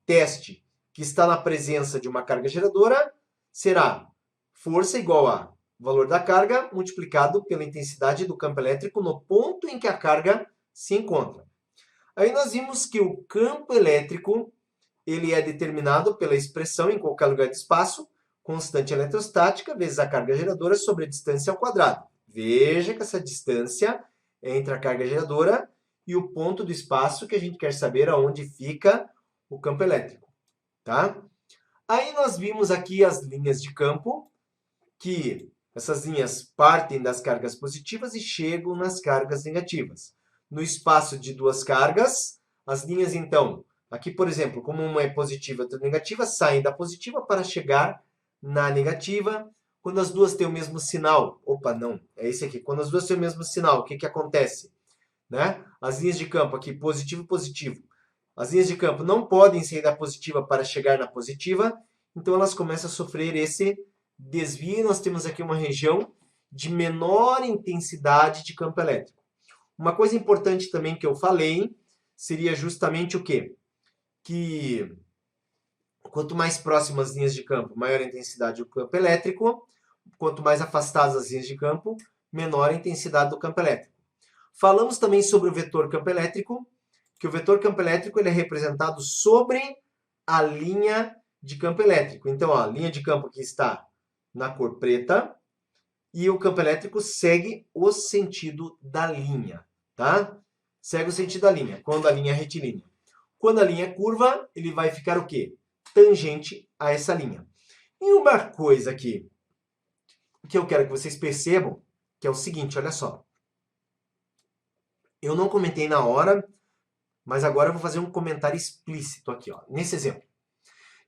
teste que está na presença de uma carga geradora será força igual a valor da carga multiplicado pela intensidade do campo elétrico no ponto em que a carga se encontra. Aí nós vimos que o campo elétrico ele é determinado pela expressão em qualquer lugar do espaço, constante eletrostática vezes a carga geradora sobre a distância ao quadrado. Veja que essa distância é entre a carga geradora e o ponto do espaço que a gente quer saber aonde fica o campo elétrico, tá? Aí nós vimos aqui as linhas de campo, que essas linhas partem das cargas positivas e chegam nas cargas negativas. No espaço de duas cargas, as linhas então, aqui por exemplo, como uma é positiva e outra é negativa, saem da positiva para chegar na negativa. Quando as duas têm o mesmo sinal, opa, não, é esse aqui. Quando as duas têm o mesmo sinal, o que acontece? Né? As linhas de campo aqui, positivo e positivo. As linhas de campo não podem sair da positiva para chegar na positiva, então elas começam a sofrer esse desvio e nós temos aqui uma região de menor intensidade de campo elétrico. Uma coisa importante também que eu falei seria justamente o quê? Que quanto mais próximas as linhas de campo, maior a intensidade do campo elétrico, quanto mais afastadas as linhas de campo, menor a intensidade do campo elétrico. Falamos também sobre o vetor campo elétrico, que o vetor campo elétrico ele é representado sobre a linha de campo elétrico. Então, ó, a linha de campo aqui está na cor preta e o campo elétrico segue o sentido da linha, tá? Segue o sentido da linha, quando a linha é retilínea. Quando a linha é curva, ele vai ficar o quê? Tangente a essa linha. E uma coisa aqui que eu quero que vocês percebam, que é o seguinte, olha só. Eu não comentei na hora, mas agora eu vou fazer um comentário explícito aqui, ó, nesse exemplo.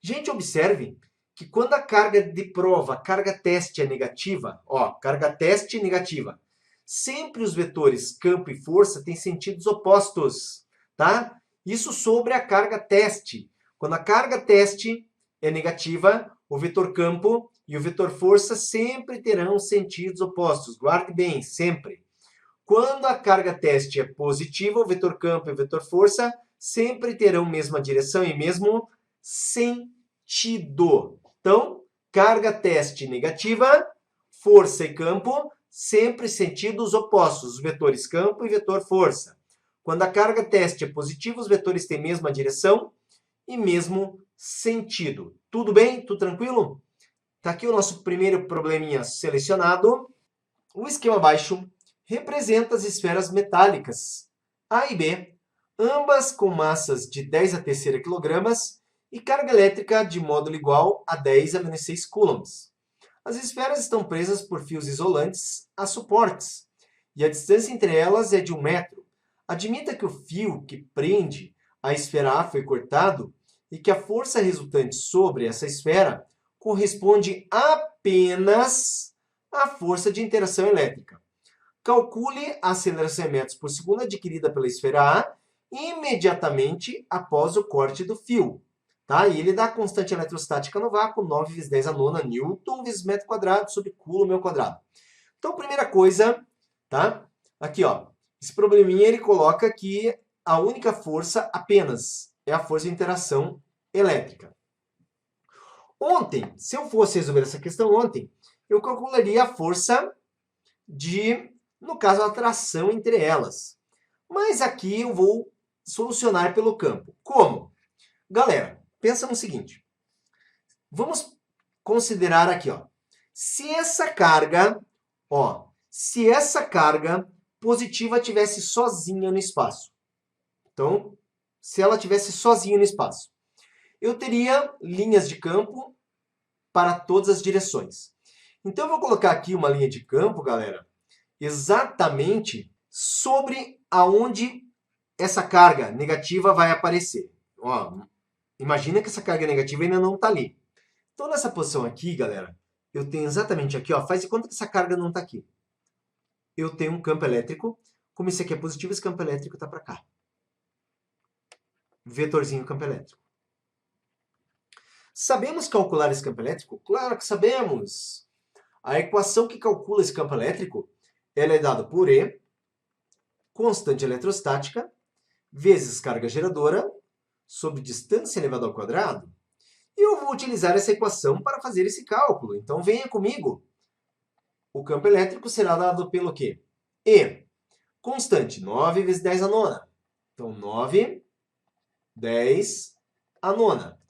Gente, observe que quando a carga de prova, carga teste é negativa, ó, carga teste negativa, sempre os vetores campo e força têm sentidos opostos, tá? Isso sobre a carga teste. Quando a carga teste é negativa, o vetor campo e o vetor força sempre terão sentidos opostos. Guarde bem, sempre. Quando a carga teste é positiva, o vetor campo e o vetor força sempre terão mesma direção e mesmo sentido. Então, carga teste negativa, força e campo, sempre sentidos opostos, os vetores campo e vetor força. Quando a carga teste é positiva, os vetores têm mesma direção e mesmo sentido. Tudo bem? Tudo tranquilo? Tá aqui o nosso primeiro probleminha selecionado. O esquema abaixo representa as esferas metálicas A e B, ambas com massas de 10 a terceira quilogramas e carga elétrica de módulo igual a 10 a menos 6 coulombs. As esferas estão presas por fios isolantes a suportes, e a distância entre elas é de 1 metro. Admita que o fio que prende a esfera A foi cortado e que a força resultante sobre essa esfera corresponde apenas à força de interação elétrica. Calcule a aceleração em metros por segundo adquirida pela esfera A imediatamente após o corte do fio. Tá? E ele dá a constante eletrostática no vácuo, 9 vezes 10 a nona newton vezes metro quadrado sobre coulomb ao quadrado. Então, primeira coisa, tá? Aqui, ó, esse probleminha ele coloca que a única força apenas é a força de interação elétrica. Ontem, se eu fosse resolver essa questão ontem, eu calcularia a força no caso, a atração entre elas. Mas aqui eu vou solucionar pelo campo. Como? Galera, pensa no seguinte. Vamos considerar aqui, ó. Se essa carga positiva tivesse sozinha no espaço. Então, se ela tivesse sozinha no espaço, eu teria linhas de campo para todas as direções. Então, eu vou colocar aqui uma linha de campo, galera, exatamente sobre aonde essa carga negativa vai aparecer. Ó, imagina que essa carga negativa ainda não está ali. Então, nessa posição aqui, galera, eu tenho exatamente aqui, ó, faz de conta que essa carga não está aqui. Eu tenho um campo elétrico, como esse aqui é positivo, esse campo elétrico está para cá. Vetorzinho campo elétrico. Sabemos calcular esse campo elétrico? Claro que sabemos! A equação que calcula esse campo elétrico, ela é dada por E, constante eletrostática, vezes carga geradora, sobre distância elevada ao quadrado. E eu vou utilizar essa equação para fazer esse cálculo. Então, venha comigo. O campo elétrico será dado pelo quê? E, constante, 9 vezes 10 a nona. Então, 9, 10 a nona.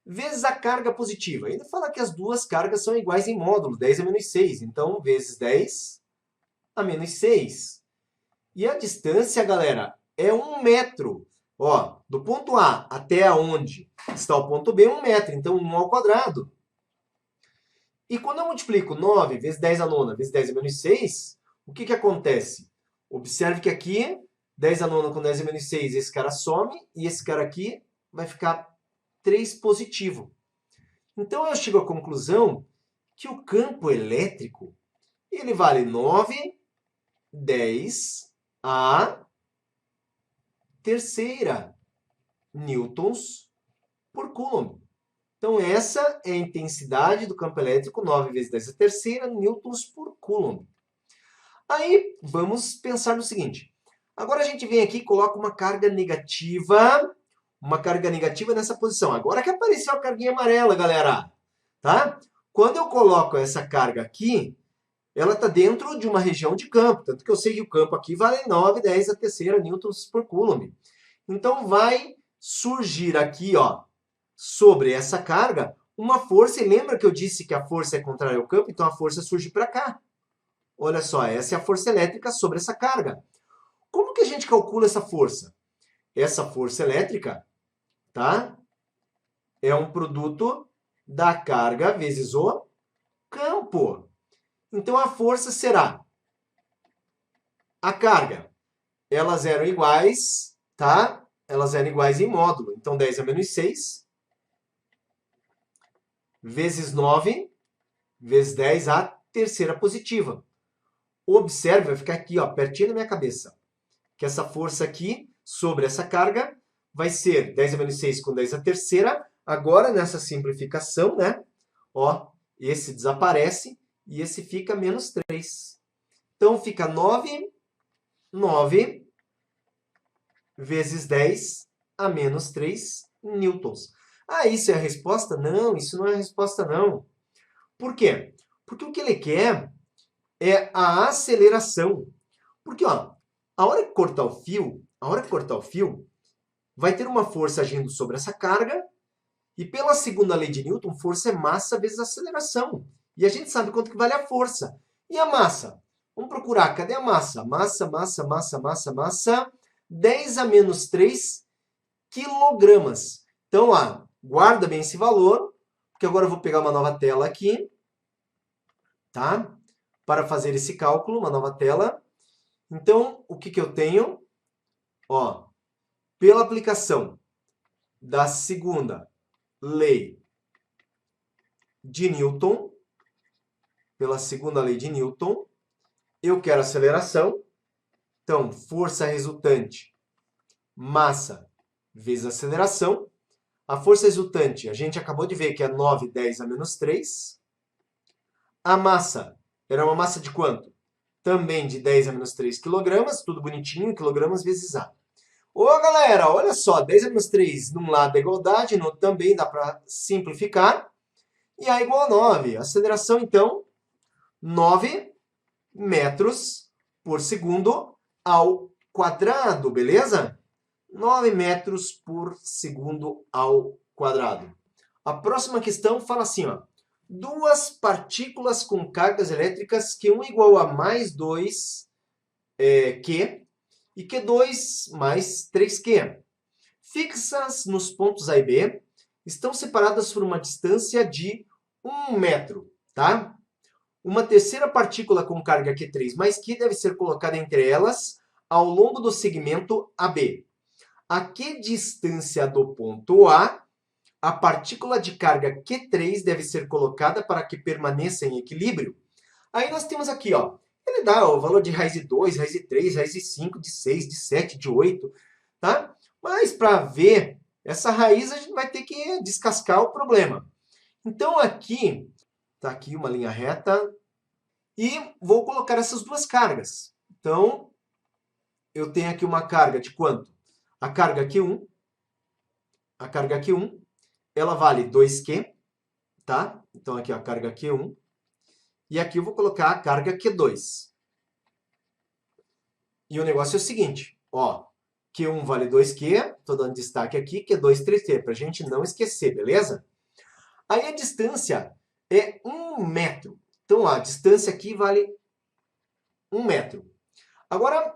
Vezes a carga positiva. Ainda fala que as duas cargas são iguais em módulo, 10 a menos 6. Então, vezes 10 a menos 6. E a distância, galera, é 1 metro. Ó, do ponto A até onde está o ponto B, 1 metro. Então, 1 ao quadrado. E quando eu multiplico 9 vezes 10 a nona vezes 10 a menos 6, o que acontece? Observe que aqui, 10 a nona com 10 a menos 6, esse cara some, e esse cara aqui vai ficar 3 positivo. Então, eu chego à conclusão que o campo elétrico ele vale 9, 10 a terceira newtons por coulomb. Então, essa é a intensidade do campo elétrico, 9 vezes 10 a terceira newtons por coulomb. Aí, vamos pensar no seguinte. Agora, a gente vem aqui e coloca uma carga negativa nessa posição. Agora que apareceu a carguinha amarela, galera. Tá? Quando eu coloco essa carga aqui, ela está dentro de uma região de campo. Tanto que eu sei que o campo aqui vale 9, 10 a terceira newtons por coulomb. Então, vai surgir aqui, ó, sobre essa carga, uma força. E lembra que eu disse que a força é contrária ao campo? Então, a força surge para cá. Olha só, essa é a força elétrica sobre essa carga. Como que a gente calcula essa força? Essa força elétrica, tá? É um produto da carga vezes o campo. Então, a força será a carga. Elas eram iguais, tá? Elas eram iguais em módulo. Então, 10 a menos 6 vezes 9 vezes 10 a terceira positiva. Observe, vai ficar aqui, ó, pertinho da minha cabeça, que essa força aqui sobre essa carga vai ser 10 a menos 6 com 10 a terceira. Agora, nessa simplificação, né? Ó, esse desaparece e esse fica menos 3. Então, fica 9 vezes 10 a menos 3 newtons. Ah, isso é a resposta? Não, isso não é a resposta, não. Por quê? Porque o que ele quer é a aceleração. Porque, ó, a hora que cortar o fio, vai ter uma força agindo sobre essa carga, e pela segunda lei de Newton, força é massa vezes aceleração. E a gente sabe quanto que vale a força. E a massa? Vamos procurar, cadê a massa? Massa, 10 a menos 3 quilogramas. Então, guarda bem esse valor, porque agora eu vou pegar uma nova tela aqui, tá? Para fazer esse cálculo, uma nova tela. Então, o que eu tenho? Ó, pela aplicação da segunda lei de Newton, eu quero aceleração. Então, força resultante, massa vezes aceleração. A força resultante, a gente acabou de ver que é 9, 10 a menos 3. A massa era uma massa de quanto? Também de 10 a menos 3 quilogramas, tudo bonitinho, quilogramas vezes A. Ô, galera, olha só, 10 a menos 3 num lado é igualdade, no outro também dá para simplificar. E A igual a 9. Aceleração, então, 9 metros por segundo ao quadrado, beleza? 9 metros por segundo ao quadrado. A próxima questão fala assim, ó. Duas partículas com cargas elétricas Q1 igual a mais 2 Q e Q2 mais 3Q. Fixas nos pontos A e B, estão separadas por uma distância de 1 metro, tá? Uma terceira partícula com carga Q3 mais Q deve ser colocada entre elas ao longo do segmento AB. A que distância do ponto a partícula de carga Q3 deve ser colocada para que permaneça em equilíbrio? Aí nós temos aqui, ó, ele dá o valor de raiz de 2, raiz de 3, raiz de 5, de 6, de 7, de 8, tá? Mas para ver essa raiz, a gente vai ter que descascar o problema. Então aqui, tá aqui uma linha reta, e vou colocar essas duas cargas. Então, eu tenho aqui uma carga de quanto? A carga Q1, ela vale 2Q, tá? Então aqui ó, a carga Q1, e aqui eu vou colocar a carga Q2. E o negócio é o seguinte, ó, Q1 vale 2Q, estou dando destaque aqui, Q2 3Q, para a gente não esquecer, beleza? Aí a distância é 1 metro. Então, ó, a distância aqui vale 1 metro. Agora,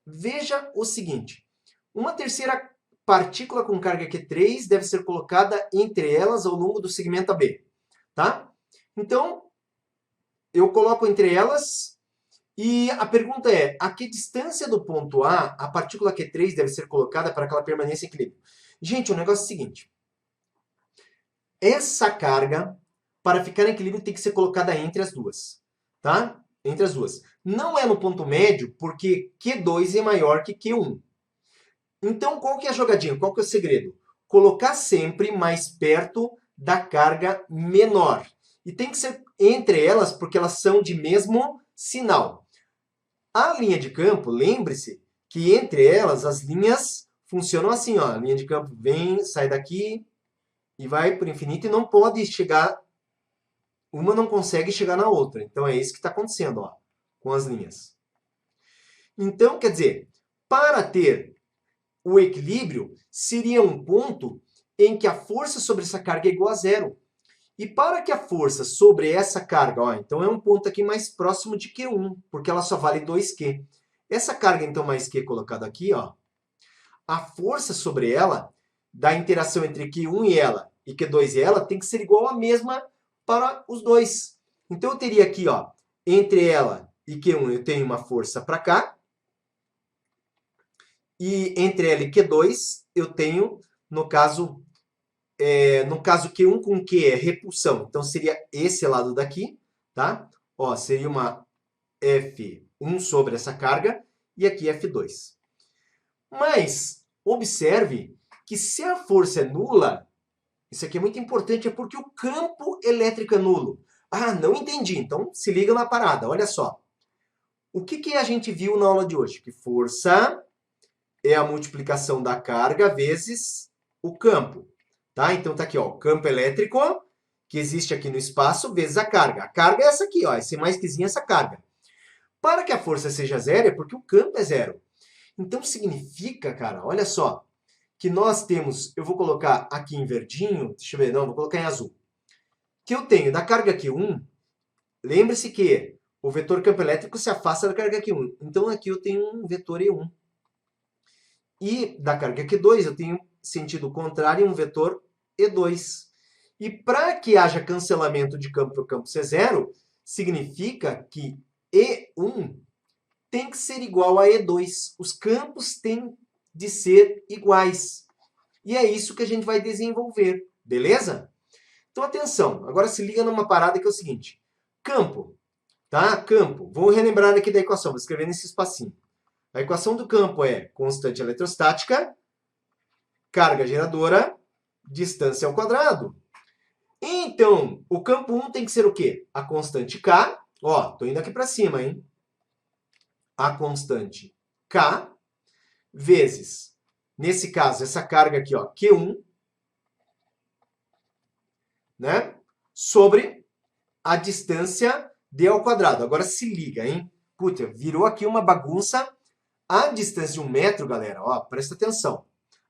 veja o seguinte. Uma terceira partícula com carga Q3 deve ser colocada entre elas ao longo do segmento AB. Tá? Então, eu coloco entre elas e a pergunta é, a que distância do ponto a partícula Q3 deve ser colocada para que ela permaneça em equilíbrio? Gente, o negócio é o seguinte. Essa carga, para ficar em equilíbrio, tem que ser colocada entre as duas. Tá? Entre as duas. Não é no ponto médio, porque Q2 é maior que Q1. Então, qual que é a jogadinha? Qual que é o segredo? Colocar sempre mais perto da carga menor. E tem que ser entre elas, porque elas são de mesmo sinal. A linha de campo, lembre-se que entre elas as linhas funcionam assim, ó. A linha de campo vem, sai daqui e vai para o infinito e não pode chegar, uma não consegue chegar na outra. Então é isso que está acontecendo, ó, com as linhas. Então, quer dizer, para ter o equilíbrio, seria um ponto em que a força sobre essa carga é igual a zero. E para que a força sobre essa carga, ó, então é um ponto aqui mais próximo de Q1, porque ela só vale 2Q. Essa carga, então, mais Q colocada aqui, ó, a força sobre ela, da interação entre Q1 e ela, e Q2 e ela, tem que ser igual à mesma para os dois. Então, eu teria aqui, ó, entre ela e Q1, eu tenho uma força para cá, e entre ela e Q2, eu tenho, no caso Q1 com Q é repulsão. Então, seria esse lado daqui, tá? Ó, seria uma F1 sobre essa carga e aqui F2. Mas, observe que se a força é nula, isso aqui é muito importante, é porque o campo elétrico é nulo. Ah, não entendi. Então, se liga na parada. Olha só. O que a gente viu na aula de hoje? Que força é a multiplicação da carga vezes o campo. Tá? Então tá aqui, ó, o campo elétrico que existe aqui no espaço vezes a carga. A carga é essa aqui, ó, esse mais quezinho é essa carga. Para que a força seja zero é porque o campo é zero. Então significa, cara, olha só, que nós temos, eu vou colocar aqui em verdinho, deixa eu ver, não, vou colocar em azul. Que eu tenho da carga Q1, lembre-se que o vetor campo elétrico se afasta da carga Q1. Então aqui eu tenho um vetor E1. E da carga Q2 eu tenho sentido contrário um vetor E2. E para que haja cancelamento de campo para o campo ser zero, significa que E1 tem que ser igual a E2. Os campos têm de ser iguais. E é isso que a gente vai desenvolver, beleza? Então, atenção. Agora se liga numa parada que é o seguinte. Campo, tá? Campo. Vou relembrar aqui da equação. Vou escrever nesse espacinho. A equação do campo é constante eletrostática, carga geradora, distância ao quadrado. Então, o campo 1 tem que ser o quê? A constante K. Ó, tô indo aqui para cima, hein? A constante K vezes nesse caso, essa carga aqui, ó, Q1, né? Sobre a distância d ao quadrado. Agora se liga, hein? Puta, virou aqui uma bagunça. A distância de 1 metro, galera, ó, presta atenção.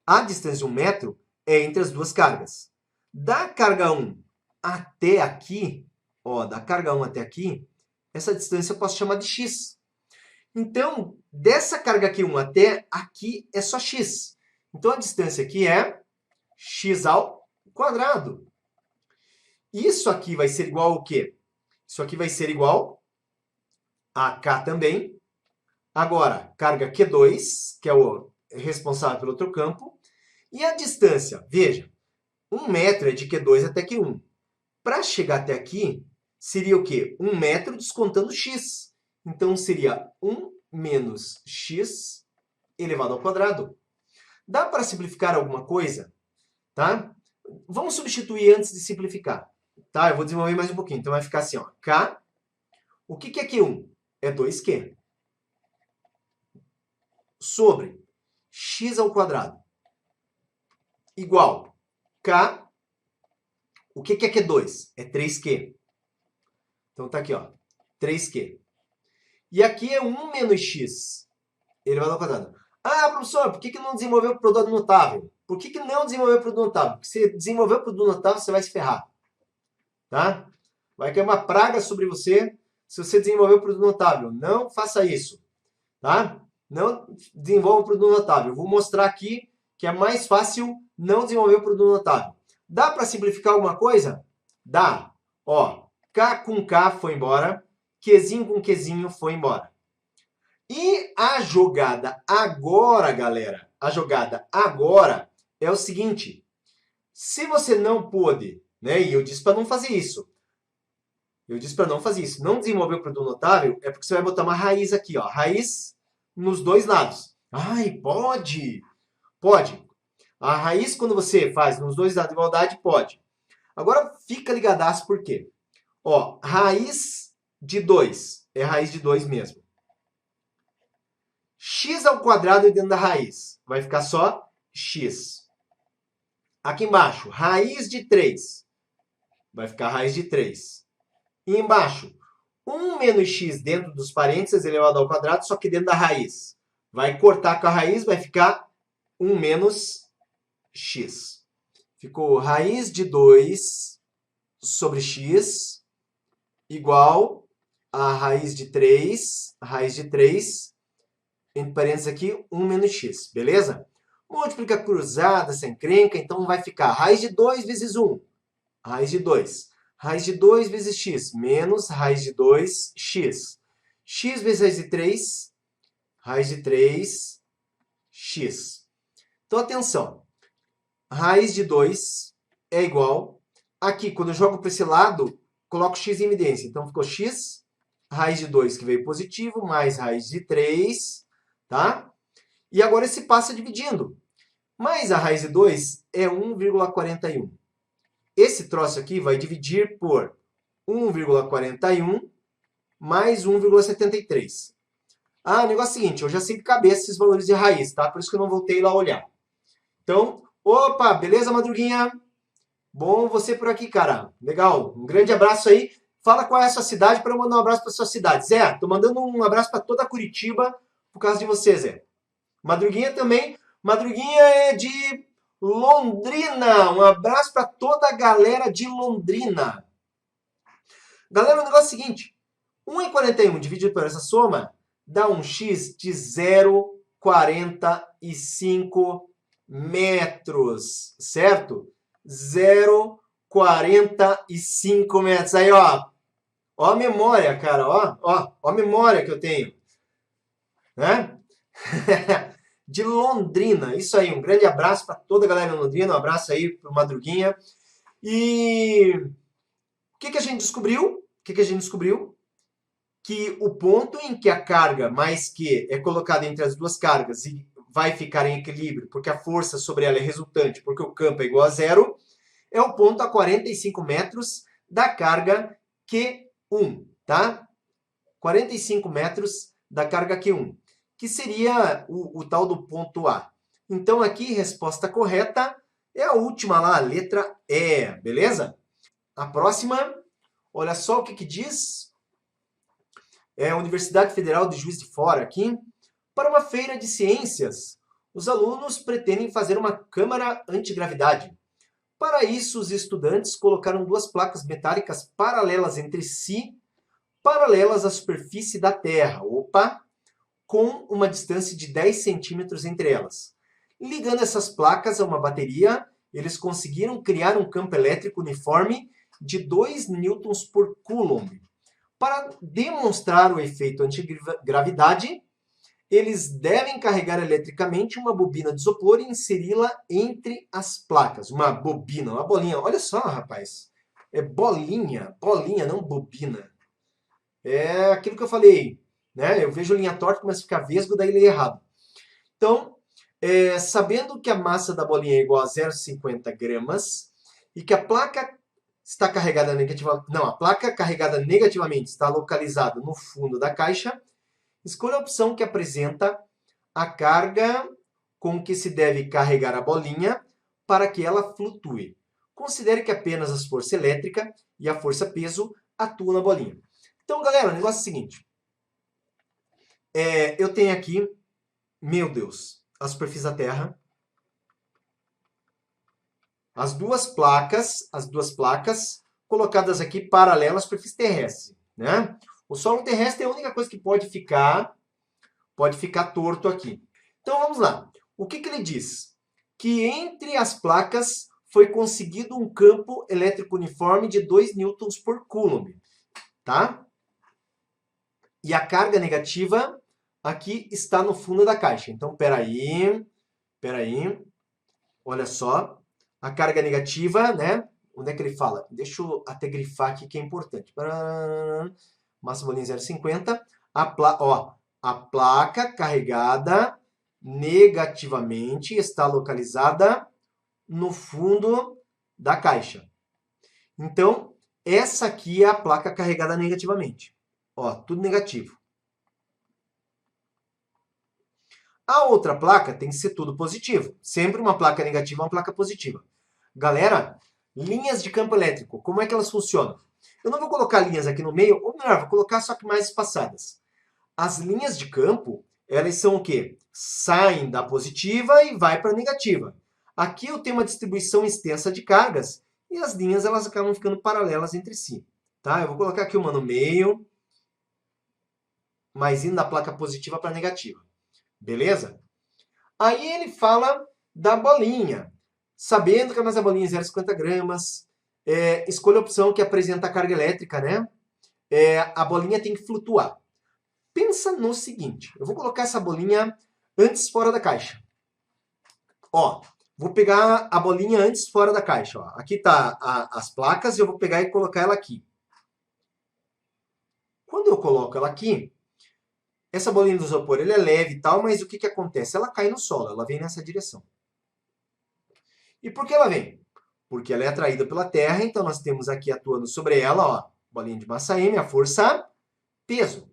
A distância de 1 metro é entre as duas cargas. Da carga 1 até aqui, ó, da carga 1 até aqui, essa distância eu posso chamar de x. Então, dessa carga Q1 até aqui é só x. Então, a distância aqui é x ao quadrado. Isso aqui vai ser igual ao quê? Isso aqui vai ser igual a K também. Agora, carga Q2, que é o responsável pelo outro campo. E a distância, veja, 1 metro é de Q2 até Q1. Para chegar até aqui, seria o quê? 1 metro descontando x. Então, seria 1 menos x elevado ao quadrado. Dá para simplificar alguma coisa? Tá? Vamos substituir antes de simplificar. Tá? Eu vou desenvolver mais um pouquinho. Então, vai ficar assim, ó. K. O que é Q1? É 2Q. Sobre x ao quadrado. Igual. K. O que é Q2? É 3Q. Então, tá aqui, ó. 3Q. E aqui é 1 menos x elevado ao quadrado. Ah, professor, por que não desenvolveu o produto notável? Por que não desenvolveu o produto notável? Porque se desenvolver o produto notável, você vai se ferrar. Tá? Vai cair uma praga sobre você se você desenvolver o produto notável. Não faça isso. Tá? Não desenvolva o produto notável. Eu vou mostrar aqui que é mais fácil não desenvolver o produto notável. Dá para simplificar alguma coisa? Dá. Ó, K com K foi embora. Qzinho com Qzinho foi embora. E a jogada agora, galera, a jogada agora é o seguinte. Se você não pôde, né, e eu disse para não fazer isso. Eu disse para não fazer isso. Não desenvolver o produto notável é porque você vai botar uma raiz aqui, ó. Raiz nos dois lados. Ai, pode? Pode. A raiz, quando você faz nos dois lados de igualdade, pode. Agora, fica ligadaço por quê? Ó, raiz de 2 é raiz de 2 mesmo. X ao quadrado dentro da raiz. Vai ficar só x. Aqui embaixo, raiz de 3. Vai ficar raiz de 3. E embaixo, 1 menos x dentro dos parênteses elevado ao quadrado, só que dentro da raiz. Vai cortar com a raiz, vai ficar 1 menos x. Ficou raiz de 2 sobre x igual a raiz de 3, entre parênteses aqui, 1 menos x, beleza? Múltipla cruzada, sem encrenca, então vai ficar raiz de 2 vezes 1, raiz de 2. Raiz de 2 vezes x, menos raiz de 2, x. X vezes raiz de 3, x. Então, atenção. Raiz de 2 é igual. Aqui, quando eu jogo para esse lado, coloco x em evidência. Então, ficou x, raiz de 2 que veio positivo, mais raiz de 3, tá? E agora esse passa dividindo. Mas a raiz de 2 é 1,41. Esse troço aqui vai dividir por 1,41 mais 1,73. Ah, o negócio é o seguinte, eu já sei de cabeça esses valores de raiz, tá? Por isso que eu não voltei lá olhar. Então, opa, beleza, Madruguinha? Bom você por aqui, cara. Legal, um grande abraço aí. Fala qual é a sua cidade para eu mandar um abraço para sua cidade. Zé, tô mandando um abraço para toda Curitiba por causa de você, Zé. Madruguinha também. Madruguinha é de Londrina. Um abraço para toda a galera de Londrina. Galera, o negócio é o seguinte. 1,41 dividido por essa soma dá um x de 0,45 metros, certo? 0,45 metros. Aí, ó. Ó a memória, cara. Ó a memória que eu tenho. Né? De Londrina. Isso aí, um grande abraço para toda a galera de Londrina. Um abraço aí pro Madruguinha. E o que a gente descobriu? Que o ponto em que a carga mais Q é colocada entre as duas cargas e vai ficar em equilíbrio, porque a força sobre ela é resultante, porque o campo é igual a zero, é o ponto a 45 metros da carga Q1, tá? 45 metros da carga Q1, que seria o tal do ponto A. Então aqui, resposta correta é a última lá, a letra E, beleza? A próxima, olha só o que diz. É a Universidade Federal de Juiz de Fora aqui. Para uma feira de ciências, os alunos pretendem fazer uma câmara antigravidade. Para isso, os estudantes colocaram duas placas metálicas paralelas entre si, paralelas à superfície da Terra, opa, com uma distância de 10 centímetros entre elas. Ligando essas placas a uma bateria, eles conseguiram criar um campo elétrico uniforme de 2 newtons por coulomb. Para demonstrar o efeito antigravidade, eles devem carregar eletricamente uma bobina de isopor e inseri-la entre as placas. Uma bobina, uma bolinha. Olha só, rapaz. É bolinha, bolinha, não bobina. É aquilo que eu falei, né? Eu vejo linha torta, começa a ficar vesgo, daí leio errado. Então, sabendo que a massa da bolinha é igual a 0,50 gramas e que a placa está carregada negativamente, não, a placa carregada negativamente está localizada no fundo da caixa, escolha a opção que apresenta a carga com que se deve carregar a bolinha para que ela flutue. Considere que apenas a força elétrica e a força peso atuam na bolinha. Então, galera, o negócio é o seguinte. Eu tenho aqui, meu Deus, a superfície da Terra. As duas placas colocadas aqui paralelas à superfície terrestre, né? O solo terrestre é a única coisa que pode ficar torto aqui. Então vamos lá. O que ele diz? Que entre as placas foi conseguido um campo elétrico uniforme de 2 newtons por coulomb, tá? E a carga negativa aqui está no fundo da caixa. Então, peraí. Olha só. A carga negativa, né? Onde é que ele fala? Deixa eu até grifar aqui que é importante. Massa bolinha 0,50. A placa carregada negativamente está localizada no fundo da caixa. Então, essa aqui é a placa carregada negativamente. Ó, tudo negativo. A outra placa tem que ser tudo positivo. Sempre uma placa negativa, uma placa positiva. Galera, linhas de campo elétrico, como é que elas funcionam? Eu não vou colocar linhas aqui no meio, ou melhor, vou colocar só que mais espaçadas. As linhas de campo, elas são o quê? Saem da positiva e vai para a negativa. Aqui eu tenho uma distribuição extensa de cargas e as linhas elas acabam ficando paralelas entre si. Tá? Eu vou colocar aqui uma no meio, mas indo da placa positiva para a negativa. Beleza? Aí ele fala da bolinha. Sabendo que a massa da bolinha é 0,50 gramas, escolha a opção que apresenta a carga elétrica, né? A bolinha tem que flutuar. Pensa no seguinte, eu vou colocar essa bolinha antes fora da caixa. Ó, vou pegar a bolinha antes fora da caixa. Ó. Aqui tá as placas e eu vou pegar e colocar ela aqui. Quando eu coloco ela aqui, essa bolinha do isopor ele é leve e tal, mas o que acontece? Ela cai no solo, ela vem nessa direção. E por que ela vem? Porque ela é atraída pela Terra, então nós temos aqui atuando sobre ela, ó, bolinha de massa M, a força peso.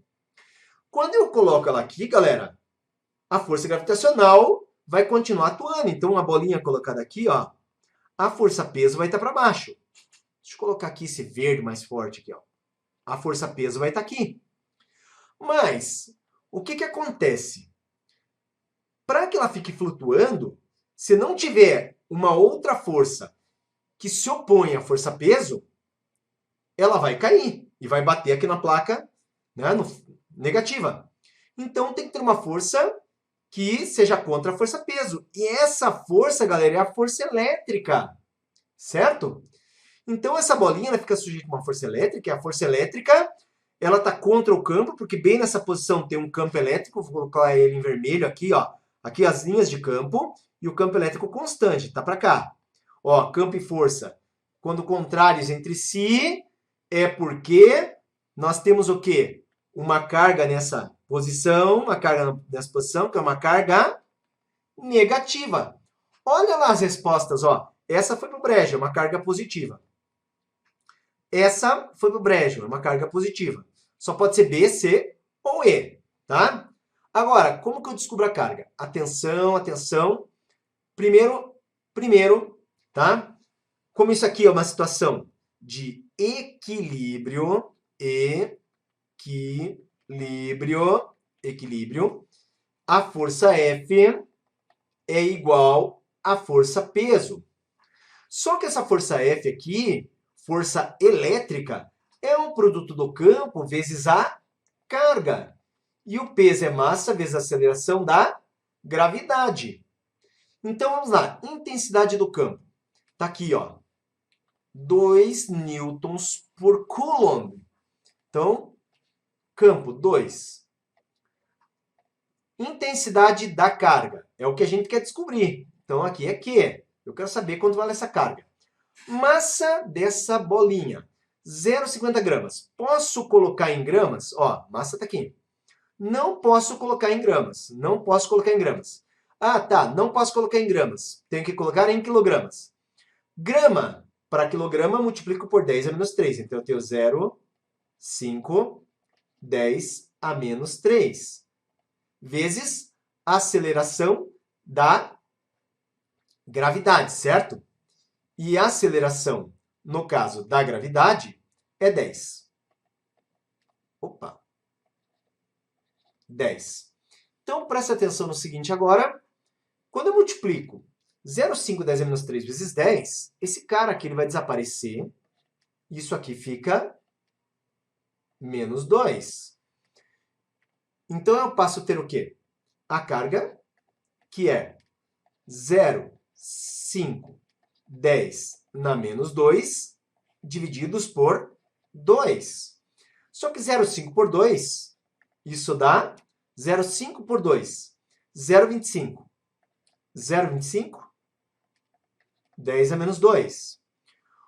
Quando eu coloco ela aqui, galera, a força gravitacional vai continuar atuando. Então, a bolinha colocada aqui, ó, a força peso vai estar para baixo. Deixa eu colocar aqui esse verde mais forte aqui, ó. A força peso vai estar aqui. Mas, o que acontece? Para que ela fique flutuando, se não tiver uma outra força que se opõe à força peso, ela vai cair e vai bater aqui na placa, né, negativa. Então tem que ter uma força que seja contra a força peso. E essa força, galera, é a força elétrica, certo? Então essa bolinha ela fica sujeita a uma força elétrica, e a força elétrica ela está contra o campo, porque bem nessa posição tem um campo elétrico, vou colocar ele em vermelho aqui, ó. Aqui as linhas de campo e o campo elétrico constante, tá para cá. Ó, campo e força, quando contrários entre si, é porque nós temos o quê? Uma carga nessa posição, uma carga nessa posição, que é uma carga negativa. Olha lá as respostas, ó. Essa foi para o brejo, é uma carga positiva. Essa foi para o brejo, é uma carga positiva. Só pode ser B, C ou E, tá? Agora, como que eu descubro a carga? Atenção, atenção. Primeiro, tá? Como isso aqui é uma situação de equilíbrio, a força F é igual à força peso. Só que essa força F aqui, força elétrica, é um produto do campo vezes a carga. E o peso é massa vezes a aceleração da gravidade. Então vamos lá, intensidade do campo. Está aqui, ó, 2 newtons por coulomb. Então, campo 2. Intensidade da carga é o que a gente quer descobrir. Então aqui é Q. Eu quero saber quanto vale essa carga. Massa dessa bolinha, 0,50 gramas. Posso colocar em gramas? Ó, massa está aqui. Não posso colocar em gramas. Não posso colocar em gramas. Ah, tá. Não posso colocar em gramas. Tenho que colocar em quilogramas. Grama para quilograma, multiplico por 10 a menos 3. Então, eu tenho 0,5, 10 a menos 3. Vezes a aceleração da gravidade, certo? E a aceleração, no caso da gravidade, é 10. Opa! 10. Então, presta atenção no seguinte agora. Quando eu multiplico 0,5, 10 a menos 3 vezes 10, esse cara aqui ele vai desaparecer. Isso aqui fica menos 2. Então, eu passo a ter o quê? A carga, que é 0,5, 10 na menos 2, divididos por 2. Só que 0,5 por 2, isso dá 0,5 por 2, 0,25. 0,25, 10 a menos 2.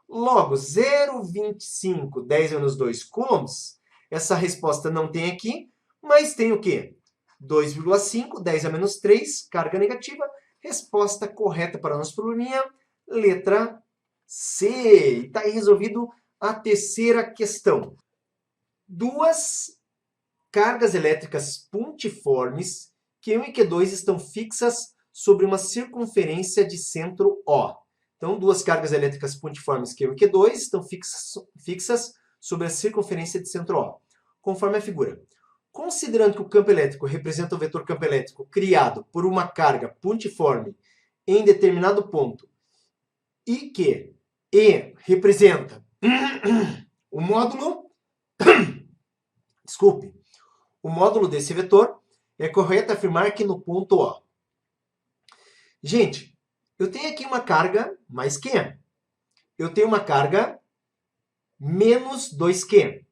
Logo, 0,25, 10 a menos 2 coulombs. Essa resposta não tem aqui, mas tem o quê? 2,5, 10 a menos 3, carga negativa. Resposta correta para o nosso probleminha, letra C. E está aí resolvido a terceira questão. Duas cargas elétricas pontiformes, Q1 e Q2, estão fixas sobre uma circunferência de centro O. Então, duas cargas elétricas pontiformes Q1 e Q2 estão fixas sobre a circunferência de centro O, conforme a figura. Considerando que o campo elétrico representa o vetor campo elétrico criado por uma carga pontiforme em determinado ponto e que E representa o módulo, o módulo desse vetor, é correto afirmar que no ponto O. Gente, eu tenho aqui uma carga mais Q. Eu tenho uma carga menos 2Q.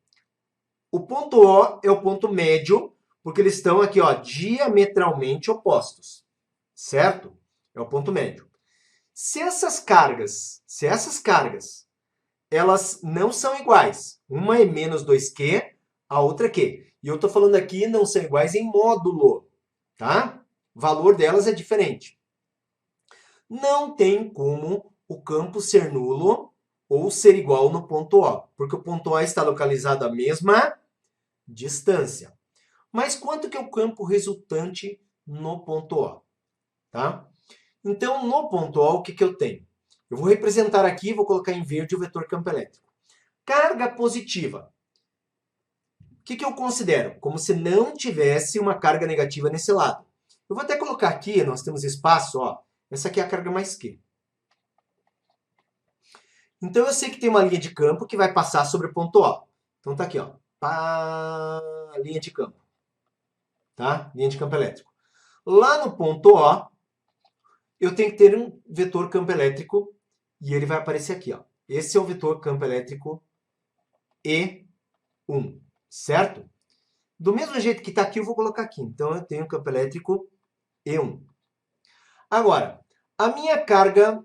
O ponto O é o ponto médio, porque eles estão aqui, ó, diametralmente opostos. Certo? É o ponto médio. Se essas cargas, elas não são iguais, uma é menos 2Q, a outra é Q. E eu estou falando aqui não são iguais em módulo, tá? O valor delas é diferente. Não tem como o campo ser nulo ou ser igual no ponto O, porque o ponto O está localizado à mesma distância. Mas quanto que é o campo resultante no ponto O? Tá? Então, no ponto O, o que eu tenho? Eu vou representar aqui, vou colocar em verde o vetor campo elétrico. Carga positiva. O que eu considero? Como se não tivesse uma carga negativa nesse lado. Eu vou até colocar aqui, nós temos espaço, ó. Essa aqui é a carga mais Q. Então, eu sei que tem uma linha de campo que vai passar sobre o ponto O. Então, tá aqui, ó. Linha de campo. Tá? Linha de campo elétrico. Lá no ponto O, eu tenho que ter um vetor campo elétrico e ele vai aparecer aqui, ó. Esse é o vetor campo elétrico E1, certo? Do mesmo jeito que está aqui, eu vou colocar aqui. Então, eu tenho campo elétrico E1. Agora, a minha carga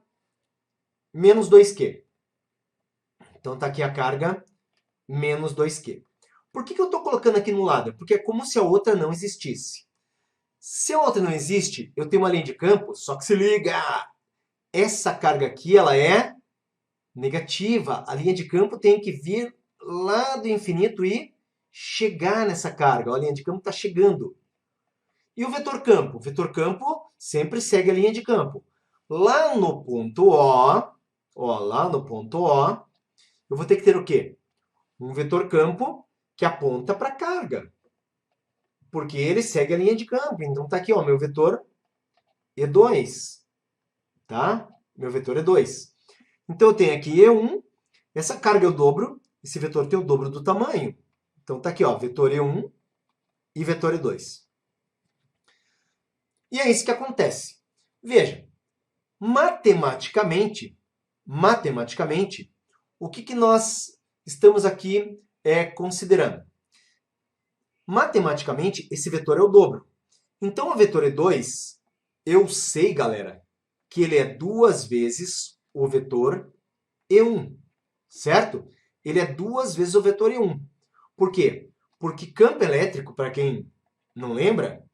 menos 2Q. Então, está aqui a carga menos 2Q. Por que eu estou colocando aqui no lado? Porque é como se a outra não existisse. Se a outra não existe, eu tenho uma linha de campo, só que se liga! Essa carga aqui, ela é negativa. A linha de campo tem que vir lá do infinito e chegar nessa carga. Ó, a linha de campo está chegando. E o vetor campo? O vetor campo sempre segue a linha de campo. Lá no ponto O, lá no ponto O, eu vou ter que ter o quê? Um vetor campo que aponta para a carga. Porque ele segue a linha de campo. Então tá aqui, ó, meu vetor E2. Tá? Meu vetor E2. Então eu tenho aqui E1, essa carga eu dobro, esse vetor tem o dobro do tamanho. Então tá aqui, ó, vetor E1 e vetor E2. E é isso que acontece. Veja, matematicamente, o que nós estamos aqui considerando? Matematicamente, esse vetor é o dobro. Então, o vetor E2, eu sei, galera, que ele é 2 vezes o vetor E1, certo? Ele é 2 vezes o vetor E1. Por quê? Porque campo elétrico, para quem não lembra,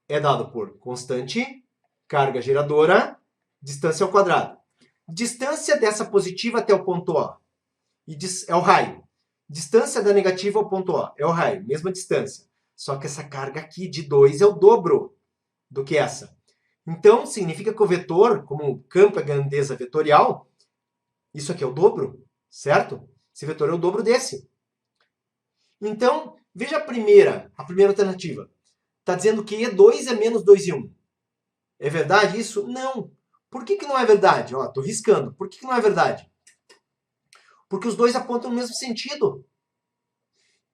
é dado por constante, carga geradora, distância ao quadrado. Distância dessa positiva até o ponto O é o raio. Distância da negativa ao ponto O é o raio, mesma distância. Só que essa carga aqui de 2 é o dobro do que essa. Então, significa que o vetor, como o campo é grandeza vetorial, isso aqui é o dobro, certo? Esse vetor é o dobro desse. Então, veja a primeira alternativa. Está dizendo que E2 é menos 2I1. É verdade isso? Não. Por que não é verdade? Estou riscando. Por que não é verdade? Porque os dois apontam no mesmo sentido.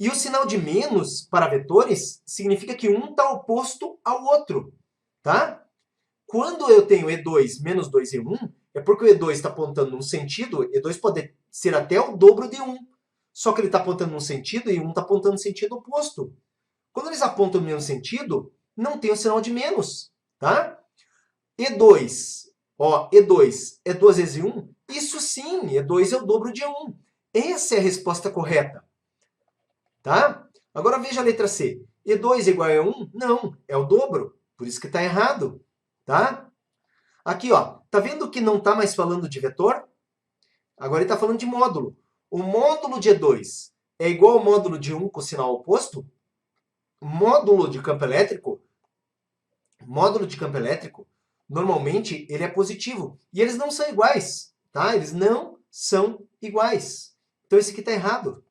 E o sinal de menos para vetores significa que um está oposto ao outro. Tá? Quando eu tenho E2 menos 2I1, é porque o E2 está apontando num sentido, E2 pode ser até o dobro de 1. Só que ele está apontando num sentido e 1 está apontando no sentido oposto. Quando eles apontam no mesmo sentido, não tem o sinal de menos. Tá? E2, E2 é 2 vezes 1? Isso sim, E2 é o dobro de 1. Essa é a resposta correta. Tá? Agora veja a letra C. E2 é igual a 1? Não, é o dobro. Por isso que está errado. Tá? Aqui, ó, tá vendo que não está mais falando de vetor? Agora ele está falando de módulo. O módulo de E2 é igual ao módulo de 1 com o sinal oposto? Módulo de campo elétrico, normalmente ele é positivo. E eles não são iguais, tá? Eles não são iguais. Então esse aqui está errado.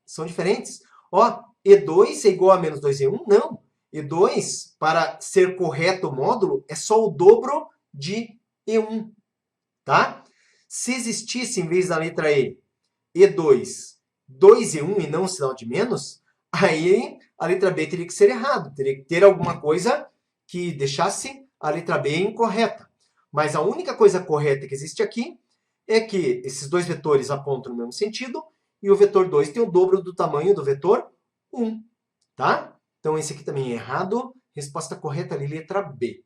São diferentes. Ó, E2 é igual a menos 2E1? Não. E2, para ser correto o módulo, é só o dobro de E1, tá? Se existisse, em vez da letra E, E2, 2E1 e não o sinal de menos, aí a letra B teria que ser errado. Teria que ter alguma coisa que deixasse a letra B incorreta. Mas a única coisa correta que existe aqui é que esses dois vetores apontam no mesmo sentido e o vetor 2 tem o dobro do tamanho do vetor 1, tá? Então esse aqui também é errado. Resposta correta ali, letra B.